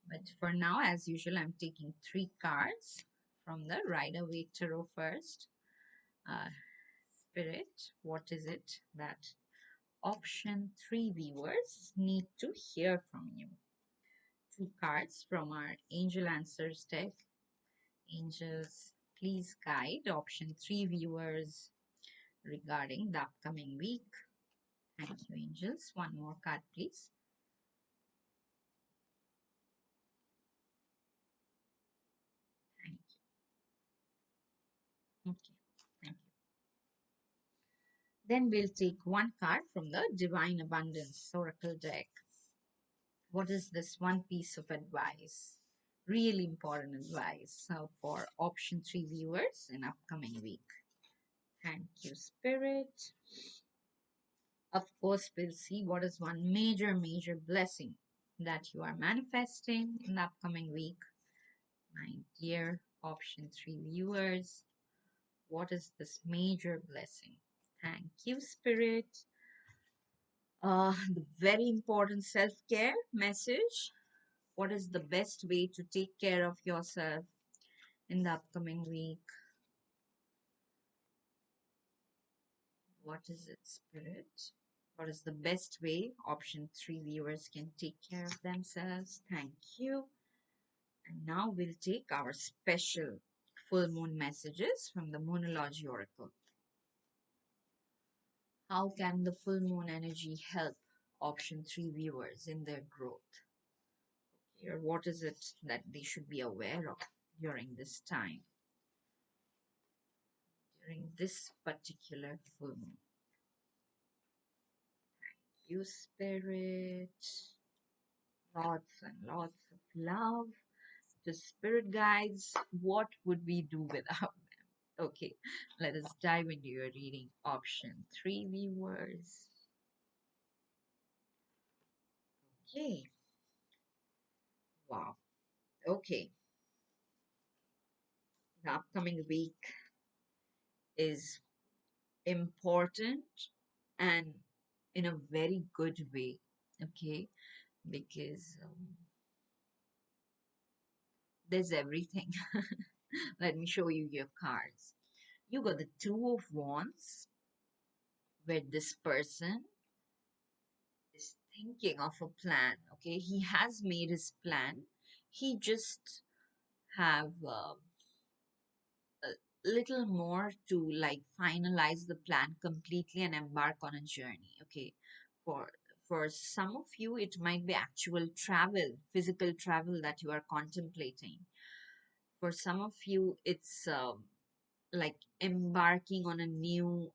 but for now, as usual, I'm taking three cards from the Rider-Waite Tarot first. Spirit, what is it that option 3 viewers need to hear from you? Two cards from our Angel Answers deck. Angels, please guide option 3 viewers regarding the upcoming week. Thank you, angels. One more card, please. Thank you. Okay, thank you. Then we'll take one card from the Divine Abundance Oracle deck. What is this one piece of advice? Really important advice for option 3 viewers in upcoming week. Thank you, Spirit. Of course, we'll see what is one major blessing that you are manifesting in the upcoming week. My dear option 3 viewers, what is this major blessing? Thank you, Spirit. The very important self-care message. What is the best way to take care of yourself in the upcoming week? What is it, Spirit? What is the best way option 3 viewers can take care of themselves? Thank you. And now we'll take our special full moon messages from the Moonology Oracle. How can the full moon energy help option 3 viewers in their growth? Or what is it that they should be aware of during this time, during this particular full moon? You, Spirit. Lots and lots of love to spirit guides. What would we do without them? Okay, let us dive into your reading. Option 3 viewers. Okay. Wow. Okay. The upcoming week is important and in a very good way. Okay. Because there's everything. Let me show you your cards. You got the Two of Wands, where this person is thinking of a plan. Okay, he has made his plan. He just have a little more to like finalize the plan completely and embark on a journey. Okay, for for some of you it might be actual travel, physical travel that you are contemplating. For some of you it's like embarking on a new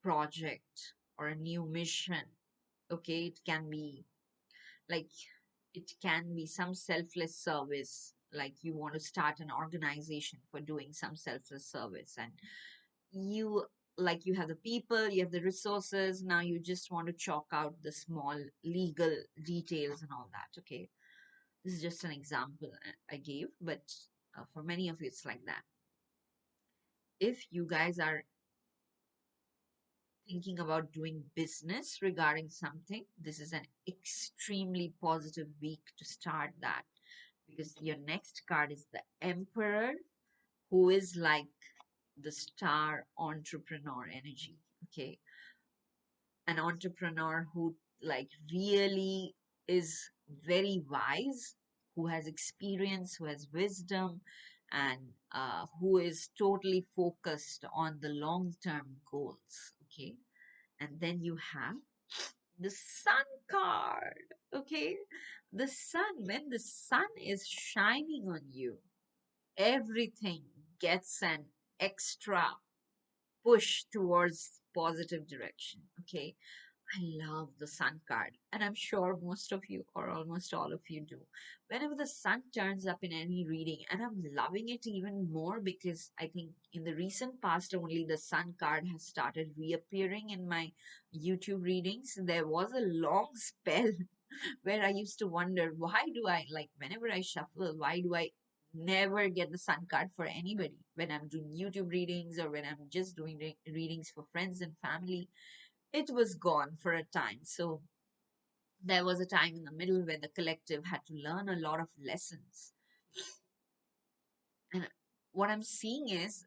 project or a new mission. Okay, it can be like it can be some selfless service, like you want to start an organization for doing some selfless service, and you like you have the people, you have the resources, now you just want to chalk out the small legal details and all that. Okay, this is just an example I gave, but for many of you it's like that. If you guys are thinking about doing business regarding something, this is an extremely positive week to start that, because your next card is the Emperor, who is like the star entrepreneur energy. Okay, an entrepreneur who like really is very wise, who has experience, who has wisdom, and who is totally focused on the long-term goals. Okay, and then you have the Sun card. Okay, the sun, when the sun is shining on you, everything gets an extra push towards positive direction. Okay, I love the sun card, and I'm sure most of you or almost all of you do. Whenever the sun turns up in any reading, and I'm loving it even more because I think in the recent past only the sun card has started reappearing in my YouTube readings. There was a long spell where I used to wonder, why do I, like, whenever I shuffle, why do I never get the sun card for anybody when I'm doing YouTube readings or when I'm just doing readings for friends and family? It was gone for a time. So there was a time in the middle where the collective had to learn a lot of lessons. And what I'm seeing is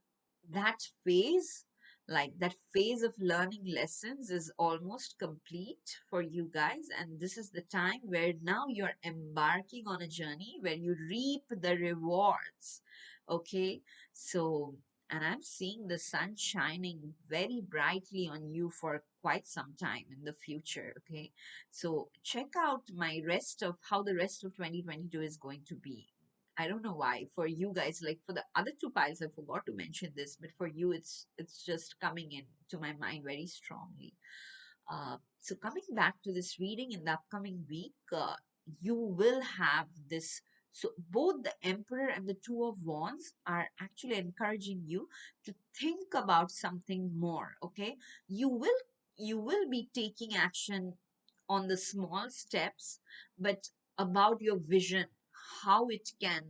that phase, Like that phase of learning lessons is almost complete for you guys, and this is the time where now you're embarking on a journey where you reap the rewards. Okay, so and I'm seeing the sun shining very brightly on you for quite some time in the future. Okay, so check out my rest of how the rest of 2022 is going to be. I don't know why for you guys, like for the other two piles, I forgot to mention this, but for you, it's just coming in to my mind very strongly. So coming back to this reading in the upcoming week, you will have this. So both the Emperor and the Two of Wands are actually encouraging you to think about something more. Okay, you will you will be taking action on the small steps, but about your vision, how it can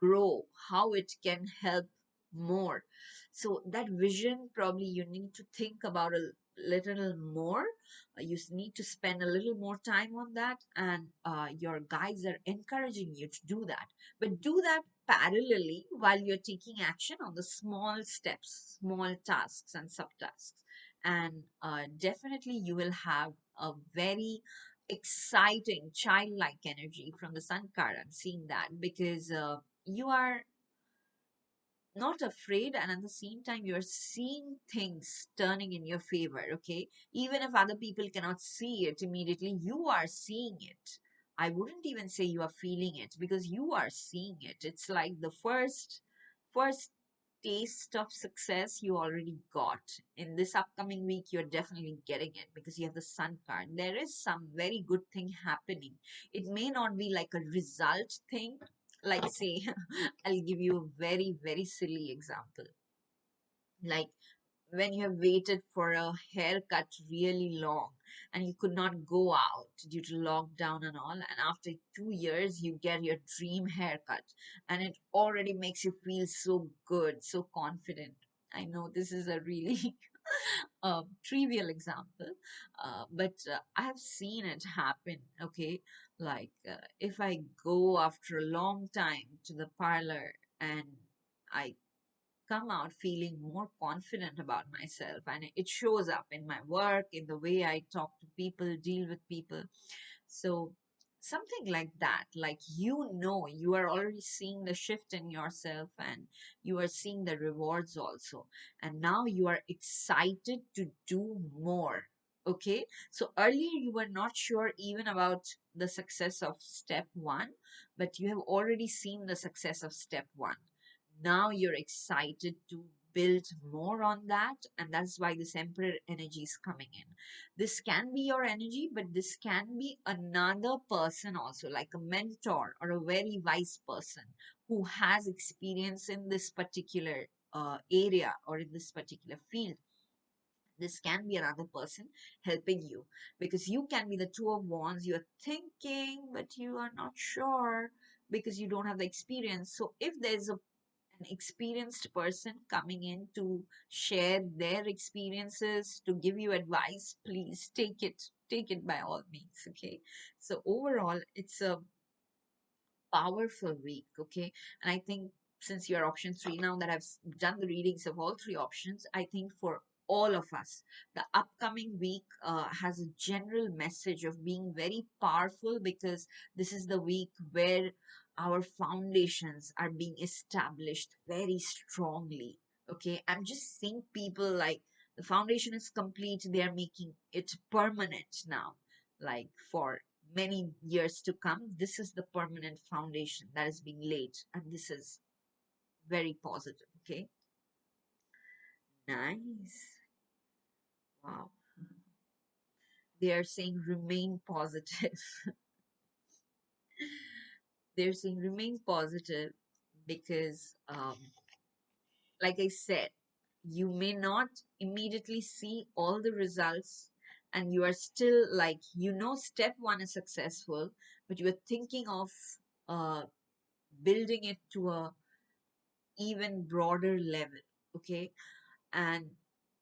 grow, how it can help more. So that vision, probably you need to think about a little more. You need to spend a little more time on that, and your guides are encouraging you to do that. But do that parallelly while you're taking action on the small steps, small tasks, and subtasks. And definitely, you will have a very exciting childlike energy from the sun card. I'm seeing that because you are not afraid, and at the same time you're seeing things turning in your favor. Okay, even if other people cannot see it immediately, you are seeing it. I wouldn't even say you are feeling it, because you are seeing it. It's like the first taste of success you already got. In this upcoming week you're definitely getting it because you have the sun card. There is some very good thing happening. It may not be like a result thing, like say I'll give you a very, very silly example. Like when you have waited for a haircut really long and you could not go out due to lockdown and all, and after 2 years you get your dream haircut, and it already makes you feel so good, so confident. I know this is a really trivial example, but I have seen it happen. Okay, like if I go after a long time to the parlor and I come out feeling more confident about myself, and it shows up in my work, in the way I talk to people, deal with people. So something like that, like, you are already seeing the shift in yourself, and you are seeing the rewards also, and now you are excited to do more. Okay, so earlier you were not sure even about the success of step 1, but you have already seen the success of step 1. Now you're excited to build more on that, and that's why this emperor energy is coming in. This can be your energy, but this can be another person also, like a mentor or a very wise person who has experience in this particular area or in this particular field. This can be another person helping you, because you can be the Two of Wands. You're thinking but you are not sure because you don't have the experience. So if there's an experienced person coming in to share their experiences, to give you advice, please take it by all means. Okay, so overall it's a powerful week. Okay, and I think since you're option 3 now, that I've done the readings of all 3 options, I think for all of us, the upcoming week has a general message of being very powerful, because this is the week where our foundations are being established very strongly. Okay, I'm just seeing people like the foundation is complete, they are making it permanent now, like for many years to come. This is the permanent foundation that is being laid, and this is very positive. Okay, nice. Wow, they are saying remain positive. They're saying remain positive because, like I said, you may not immediately see all the results, and you are still like, step 1 is successful, but you are thinking of uh, building it to a even broader level. Okay, and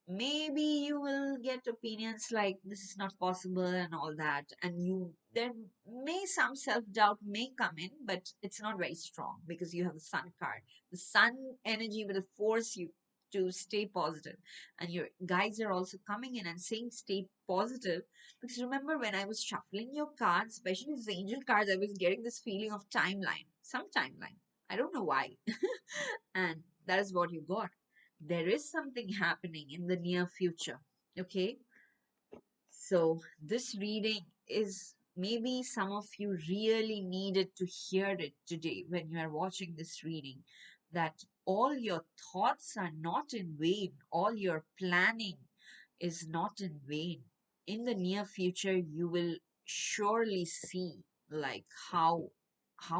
maybe you will get opinions like this is not possible and all that, and there may some self-doubt may come in, but it's not very strong because you have the sun card. The sun energy will force you, to stay positive. And your guides are also coming in and saying stay positive. Because remember, when I was shuffling your cards, especially the angel cards, I was getting this feeling of timeline, some timeline. I don't know why. And that is what you got. There is something happening in the near future. Okay. So, this reading is maybe some of you really needed to hear it today when you are watching this reading, that all your thoughts are not in vain, all your planning is not in vain. In the near future, you will surely see like how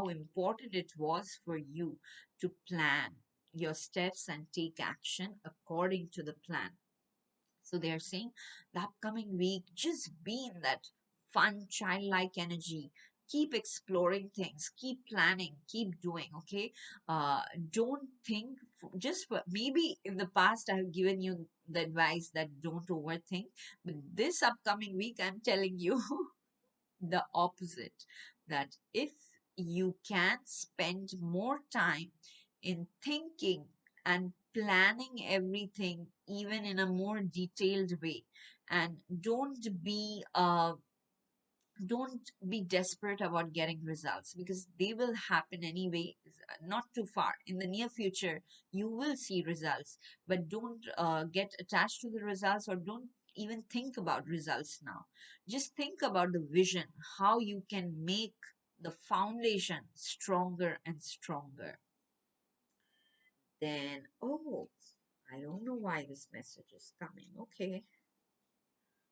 important it was for you to plan your steps and take action according to the plan. So they are saying the upcoming week, just be in that fun, childlike energy. Keep exploring things, keep planning, keep doing, okay? Don't think, just for, maybe in the past I have given you the advice that don't overthink, but this upcoming week I'm telling you the opposite, that if you can spend more time in thinking and planning everything even in a more detailed way, and don't be desperate about getting results, because they will happen anyway, not too far in the near future. You will see results, but don't get attached to the results, or don't even think about results now. Just think about the vision, how you can make the foundation stronger and stronger. Then, oh, I don't know why this message is coming. Okay.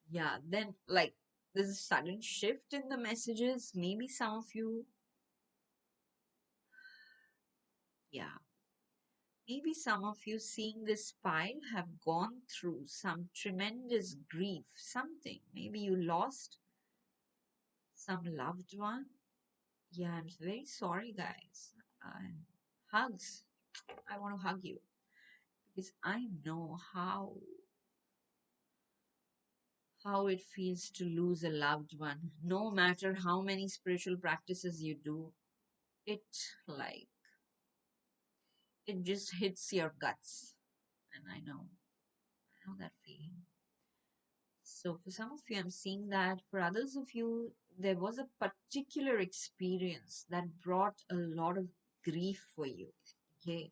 Yeah, then like there's a sudden shift in the messages. Maybe some of you, yeah, maybe some of you seeing this file have gone through some tremendous grief, something. Maybe you lost some loved one. Yeah, I'm very sorry, guys. Hugs. I want to hug you because I know how it feels to lose a loved one. No matter how many spiritual practices you do, it like it just hits your guts. And I know that feeling. So for some of you, I'm seeing that. For others of you, there was a particular experience that brought a lot of grief for you. Okay.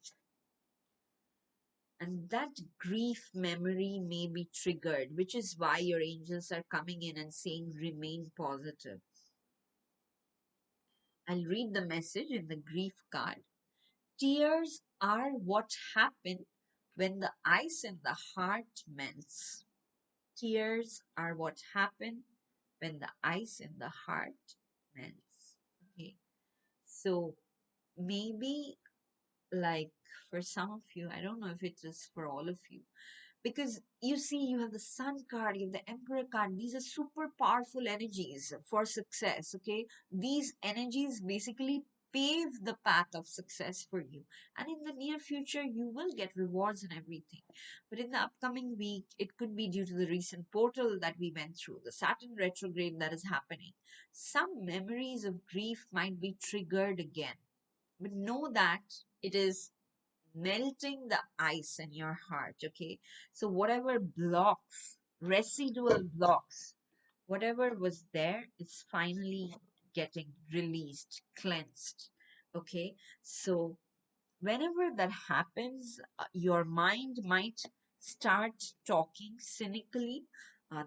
And that grief memory may be triggered, which is why your angels are coming in and saying, remain positive. I'll read the message in the grief card. Tears are what happen when the ice in the heart melts. Tears are what happen when the ice in the heart melts. Okay. So maybe like for some of you, I don't know if it is for all of you, because you see you have the sun card, you have the emperor card. These are super powerful energies for success. Okay, these energies basically pave the path of success for you, and in the near future you will get rewards and everything. But in the upcoming week, it could be due to the recent portal that we went through, the Saturn retrograde that is happening. Some memories of grief might be triggered again, but know that it is melting the ice in your heart. Okay, so whatever blocks, residual blocks, whatever was there is finally getting released, cleansed. Okay, so whenever that happens, your mind might start talking cynically.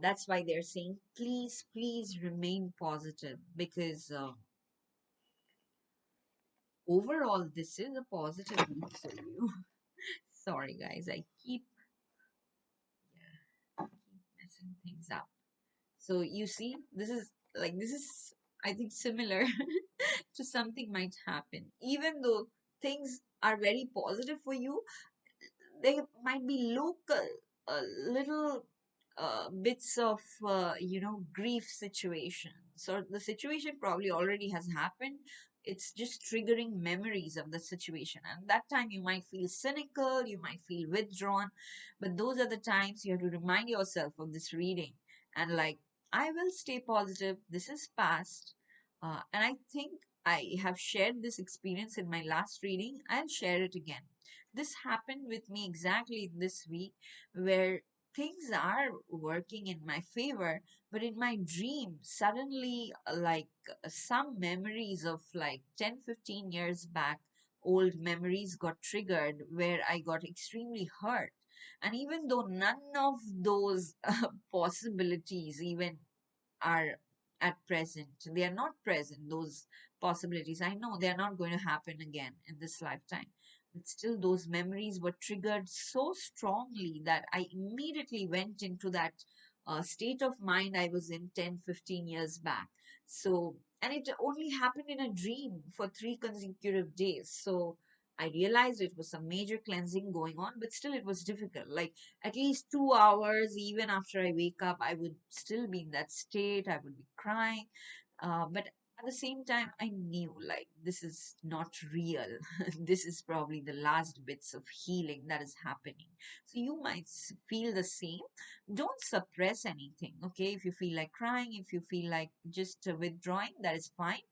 That's why they're saying please, please remain positive, because overall this is a positive week for you. Sorry guys, I keep messing things up. So you see, this is I think similar to something might happen. Even though things are very positive for you, they might be local, little bits of grief situations. So the situation probably already has happened. It's just triggering memories of the situation, and that time you might feel cynical, you might feel withdrawn. But those are the times you have to remind yourself of this reading, and like, I will stay positive, this is past. And I think I have shared this experience in my last reading. I'll share it again. This happened with me exactly this week where things are working in my favor, but in my dream, suddenly, some memories of like 10, 15 years back, old memories got triggered where I got extremely hurt. And even though none of those possibilities even are at present. They are not present, those possibilities. I know they are not going to happen again in this lifetime. But still, those memories were triggered so strongly that I immediately went into that state of mind I was in 10, 15 years back. So, and it only happened in a dream for 3 consecutive days. So, I realized it was some major cleansing going on, but still it was difficult. Like at least 2 hours, even after I wake up, I would still be in that state. I would be crying. But at the same time, I knew like this is not real. This is probably the last bits of healing that is happening. So you might feel the same. Don't suppress anything, okay? If you feel like crying, if you feel like just withdrawing, that is fine,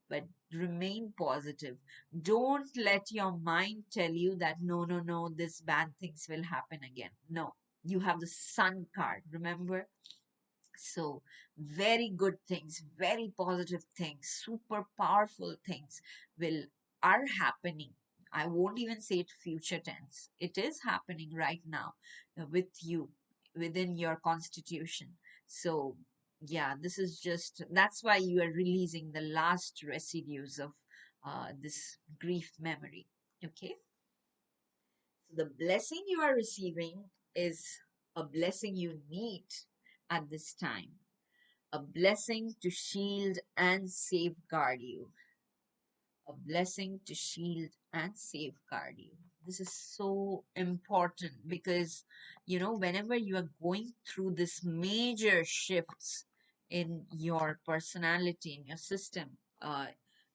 but remain positive. Don't let your mind tell you that no, no, no, this bad things will happen again. No, you have the sun card, remember? So, very good things, very positive things, super powerful things will are happening. I won't even say it future tense. It is happening right now with you within your constitution. So, yeah, this is just that's why you are releasing the last residues of this grief memory. Okay, so the blessing you are receiving is a blessing you need at this time, a blessing to shield and safeguard you, a blessing to shield and safeguard you. This is so important because, whenever you are going through this major shifts in your personality, in your system,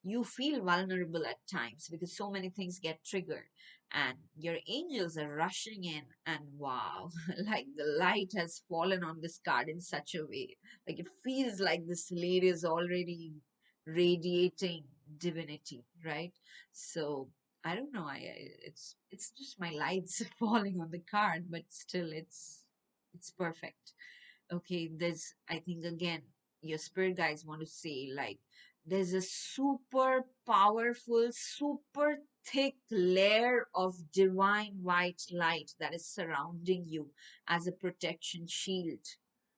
you feel vulnerable at times because so many things get triggered and your angels are rushing in and wow, like the light has fallen on this card in such a way. Like it feels like this lady is already radiating divinity, right? So I don't know. It's just my lights falling on the card, but still, it's perfect. Okay, there's I think again your spirit guides want to say like there's a super powerful, super thick layer of divine white light that is surrounding you as a protection shield.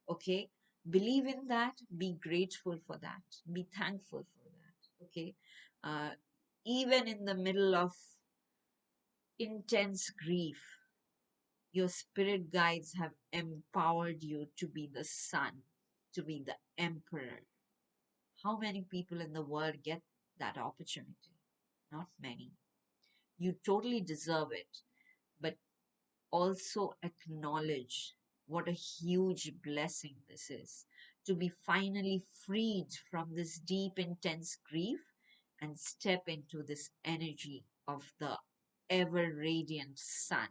Okay, believe in that, be grateful for that, be thankful for that. Okay, uh, even in the middle of intense grief, your spirit guides have empowered you to be the sun, to be the emperor. How many people in the world get that opportunity? Not many. You totally deserve it, but also acknowledge what a huge blessing this is to be finally freed from this deep, intense grief and step into this energy of the ever radiant sun,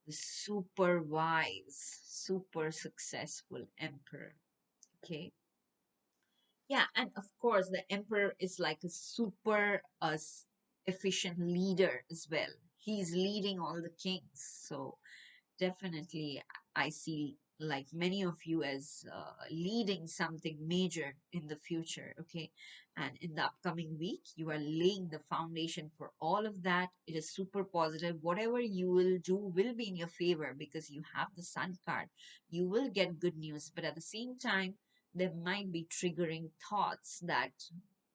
the super wise, super successful emperor. Okay. Yeah, and of course, the emperor is like a super efficient leader as well. He's leading all the kings. So definitely, I see like many of you as leading something major in the future. Okay. And in the upcoming week, you are laying the foundation for all of that. It is super positive. Whatever you will do will be in your favor because you have the sun card. You will get good news, but at the same time, there might be triggering thoughts that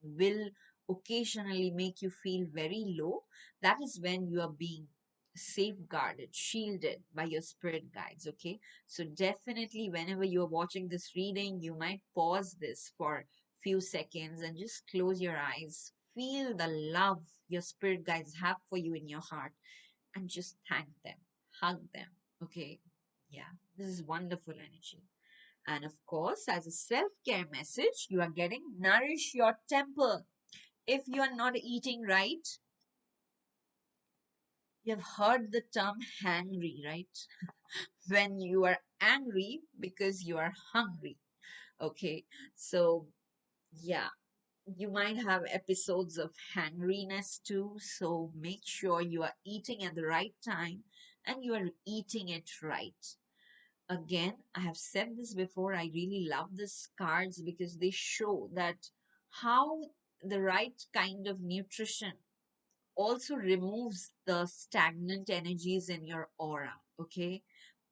will occasionally make you feel very low. That is when you are being safeguarded, shielded by your spirit guides. Okay, so definitely, whenever you're watching this reading, you might pause this for few seconds and just close your eyes. Feel the love your spirit guides have for you in your heart and just thank them, hug them. Okay, yeah, this is wonderful energy. And of course, as a self care message, you are getting nourish your temple. If you are not eating right, you have heard the term hangry, right? When you are angry because you are hungry. Okay, so yeah, You might have episodes of hangriness too, so make sure you are eating at the right time and you are eating it right. Again, I have said this before, I really love these cards because they show that how the right kind of nutrition also removes the stagnant energies in your aura. Okay,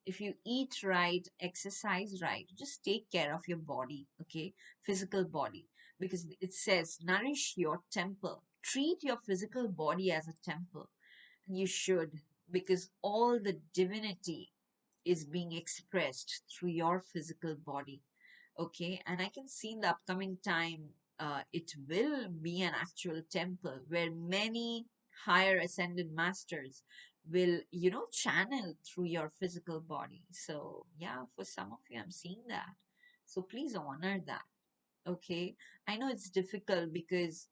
if you eat right, exercise right, just take care of your body, okay, physical body, because it says nourish your temple, treat your physical body as a temple. And you should, because all the divinity is being expressed through your physical body. Okay, and I can see in the upcoming time, it will be an actual temple where many higher ascended masters will, channel through your physical body. So yeah, for some of you I'm seeing that, so please honor that. Okay, I know it's difficult because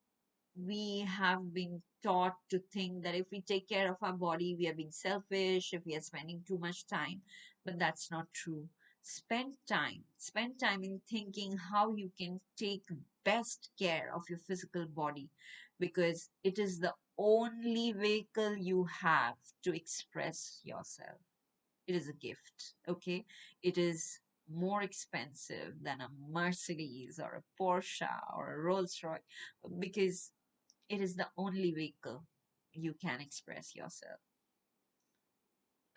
we have been taught to think that if we take care of our body, we are being selfish, if we are spending too much time, but that's not true. Spend time in thinking how you can take best care of your physical body, because it is the only vehicle you have to express yourself. It is a gift, okay? It is more expensive than a Mercedes or a Porsche or a Rolls Royce, because it is the only vehicle you can express yourself.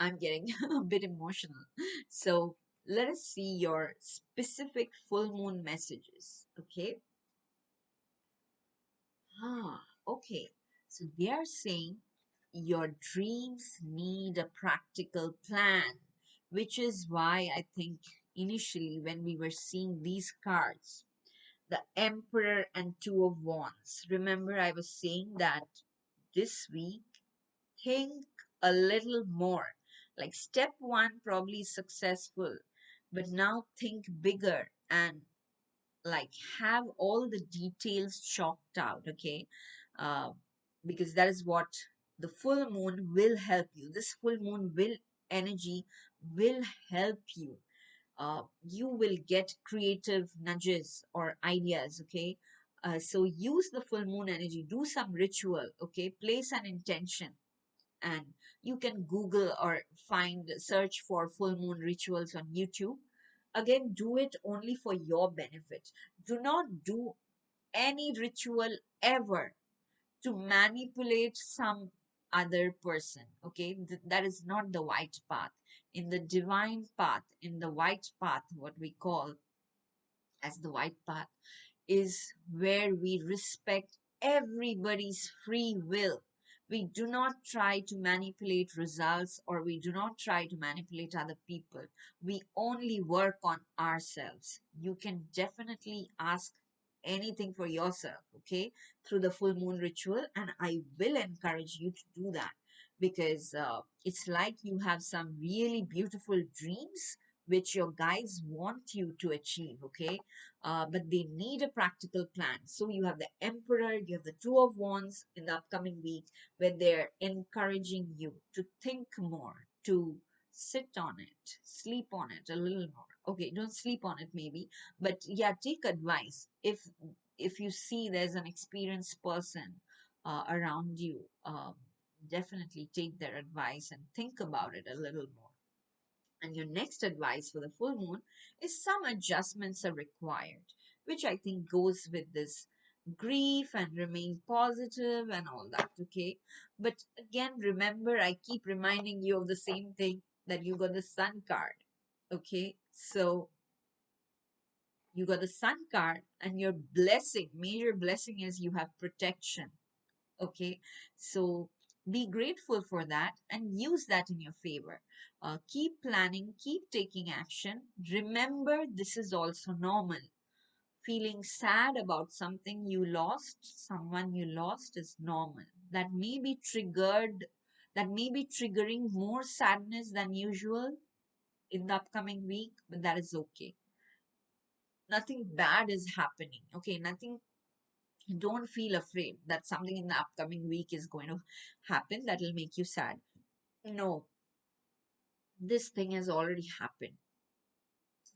I'm getting a bit emotional. So let us see your specific full moon messages. Okay. Okay. So they are saying your dreams need a practical plan, which is why I think initially when we were seeing these cards, the Emperor and Two of Wands, remember I was saying that this week, think a little more. Like step one probably is successful, but now think bigger and like have all the details chalked out, okay? Uh, because that is what the full moon will help you. This full moon will energy will help you. You will get creative nudges or ideas, okay? So use the full moon energy, do some ritual, okay? Place an intention, and you can Google or find search for full moon rituals on YouTube. Again, do it only for your benefit. Do not do any ritual ever to manipulate some other person. Okay, that is not the white path. In the divine path, in the white path, what we call as the white path, is where we respect everybody's free will. We do not try to manipulate results, or we do not try to manipulate other people. We only work on ourselves. You can definitely ask anything for yourself, okay, through the full moon ritual, and I will encourage you to do that, because it's like you have some really beautiful dreams which your guides want you to achieve, okay? But they need a practical plan. So you have the Emperor, you have the Two of Wands in the upcoming week, where they're encouraging you to think more, to sit on it, sleep on it a little more. Okay, don't sleep on it maybe, but yeah, take advice. If you see there's an experienced person around you, definitely take their advice and think about it a little more. And your next advice for the full moon is some adjustments are required, which I think goes with this grief and remain positive and all that, okay? But again, remember, I keep reminding you of the same thing, that you got the sun card, okay? So you got the sun card, and your blessing, major blessing is you have protection, okay? So be grateful for that and use that in your favor. Keep planning, keep taking action. Remember, this is also normal. Feeling sad about something you lost, someone you lost, is normal. That may be triggered, that may be triggering more sadness than usual in the upcoming week, but that is okay. Nothing bad is happening, okay? Nothing, don't feel afraid that something in the upcoming week is going to happen that will make you sad. No, this thing has already happened.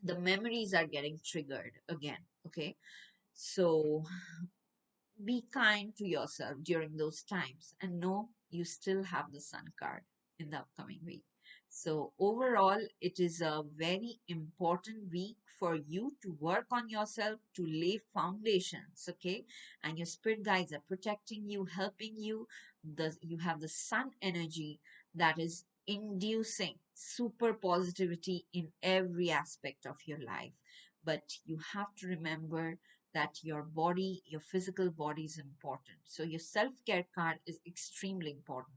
The memories are getting triggered again, okay? So be kind to yourself during those times, and know you still have the sun card in the upcoming week. So overall, it is a very important week for you to work on yourself, to lay foundations, okay? And your spirit guides are protecting you, helping you. You have the sun energy that is inducing super positivity in every aspect of your life. But you have to remember that your body, your physical body is important. So your self-care card is extremely important.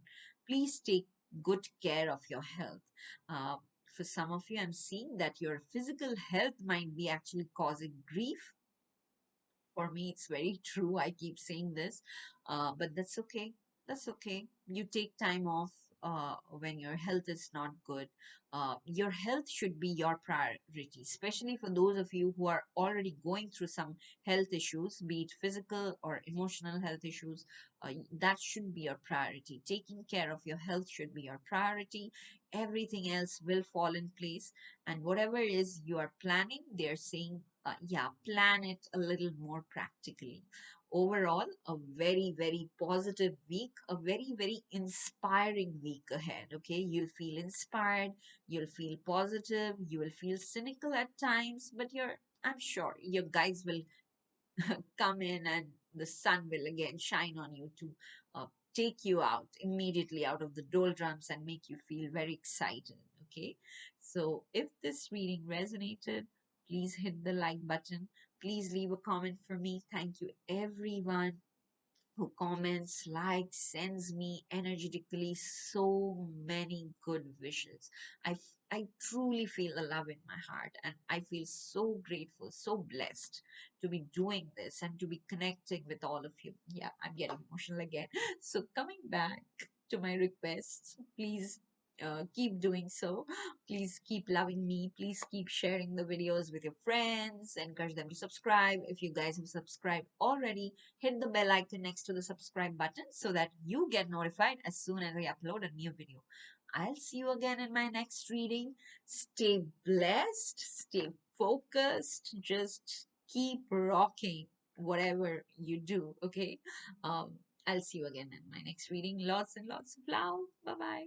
Please take good care of your health. Uh, for some of you, I'm seeing that your physical health might be actually causing grief. For me, it's very true. I keep saying this, but that's okay. That's okay. You take time off when your health is not good. Your health should be your priority, especially for those of you who are already going through some health issues, be it physical or emotional health issues. That should be your priority. Taking care of your health should be your priority. Everything else will fall in place, and whatever is you are planning, they're saying, yeah, plan it a little more practically. Overall, a very, very positive week, a very, very inspiring week ahead. Okay, you'll feel inspired, you'll feel positive, you will feel cynical at times, but I'm sure your guys will come in and the sun will again shine on you to uh, take you out immediately out of the doldrums and make you feel very excited. Okay, so if this reading resonated, please hit the like button. Please leave a comment for me. Thank you, everyone who comments, likes, sends me energetically so many good wishes. I truly feel the love in my heart, and I feel so grateful, so blessed to be doing this and to be connecting with all of you. Yeah, I'm getting emotional again. So, coming back to my requests, please keep doing so. Please keep loving me. Please keep sharing the videos with your friends. Encourage them to subscribe. If you guys have subscribed already, hit the bell icon next to the subscribe button so that you get notified as soon as I upload a new video. I'll see you again in my next reading. Stay blessed, stay focused, just keep rocking whatever you do, okay? I'll see you again in my next reading. Lots and lots of love. Bye bye.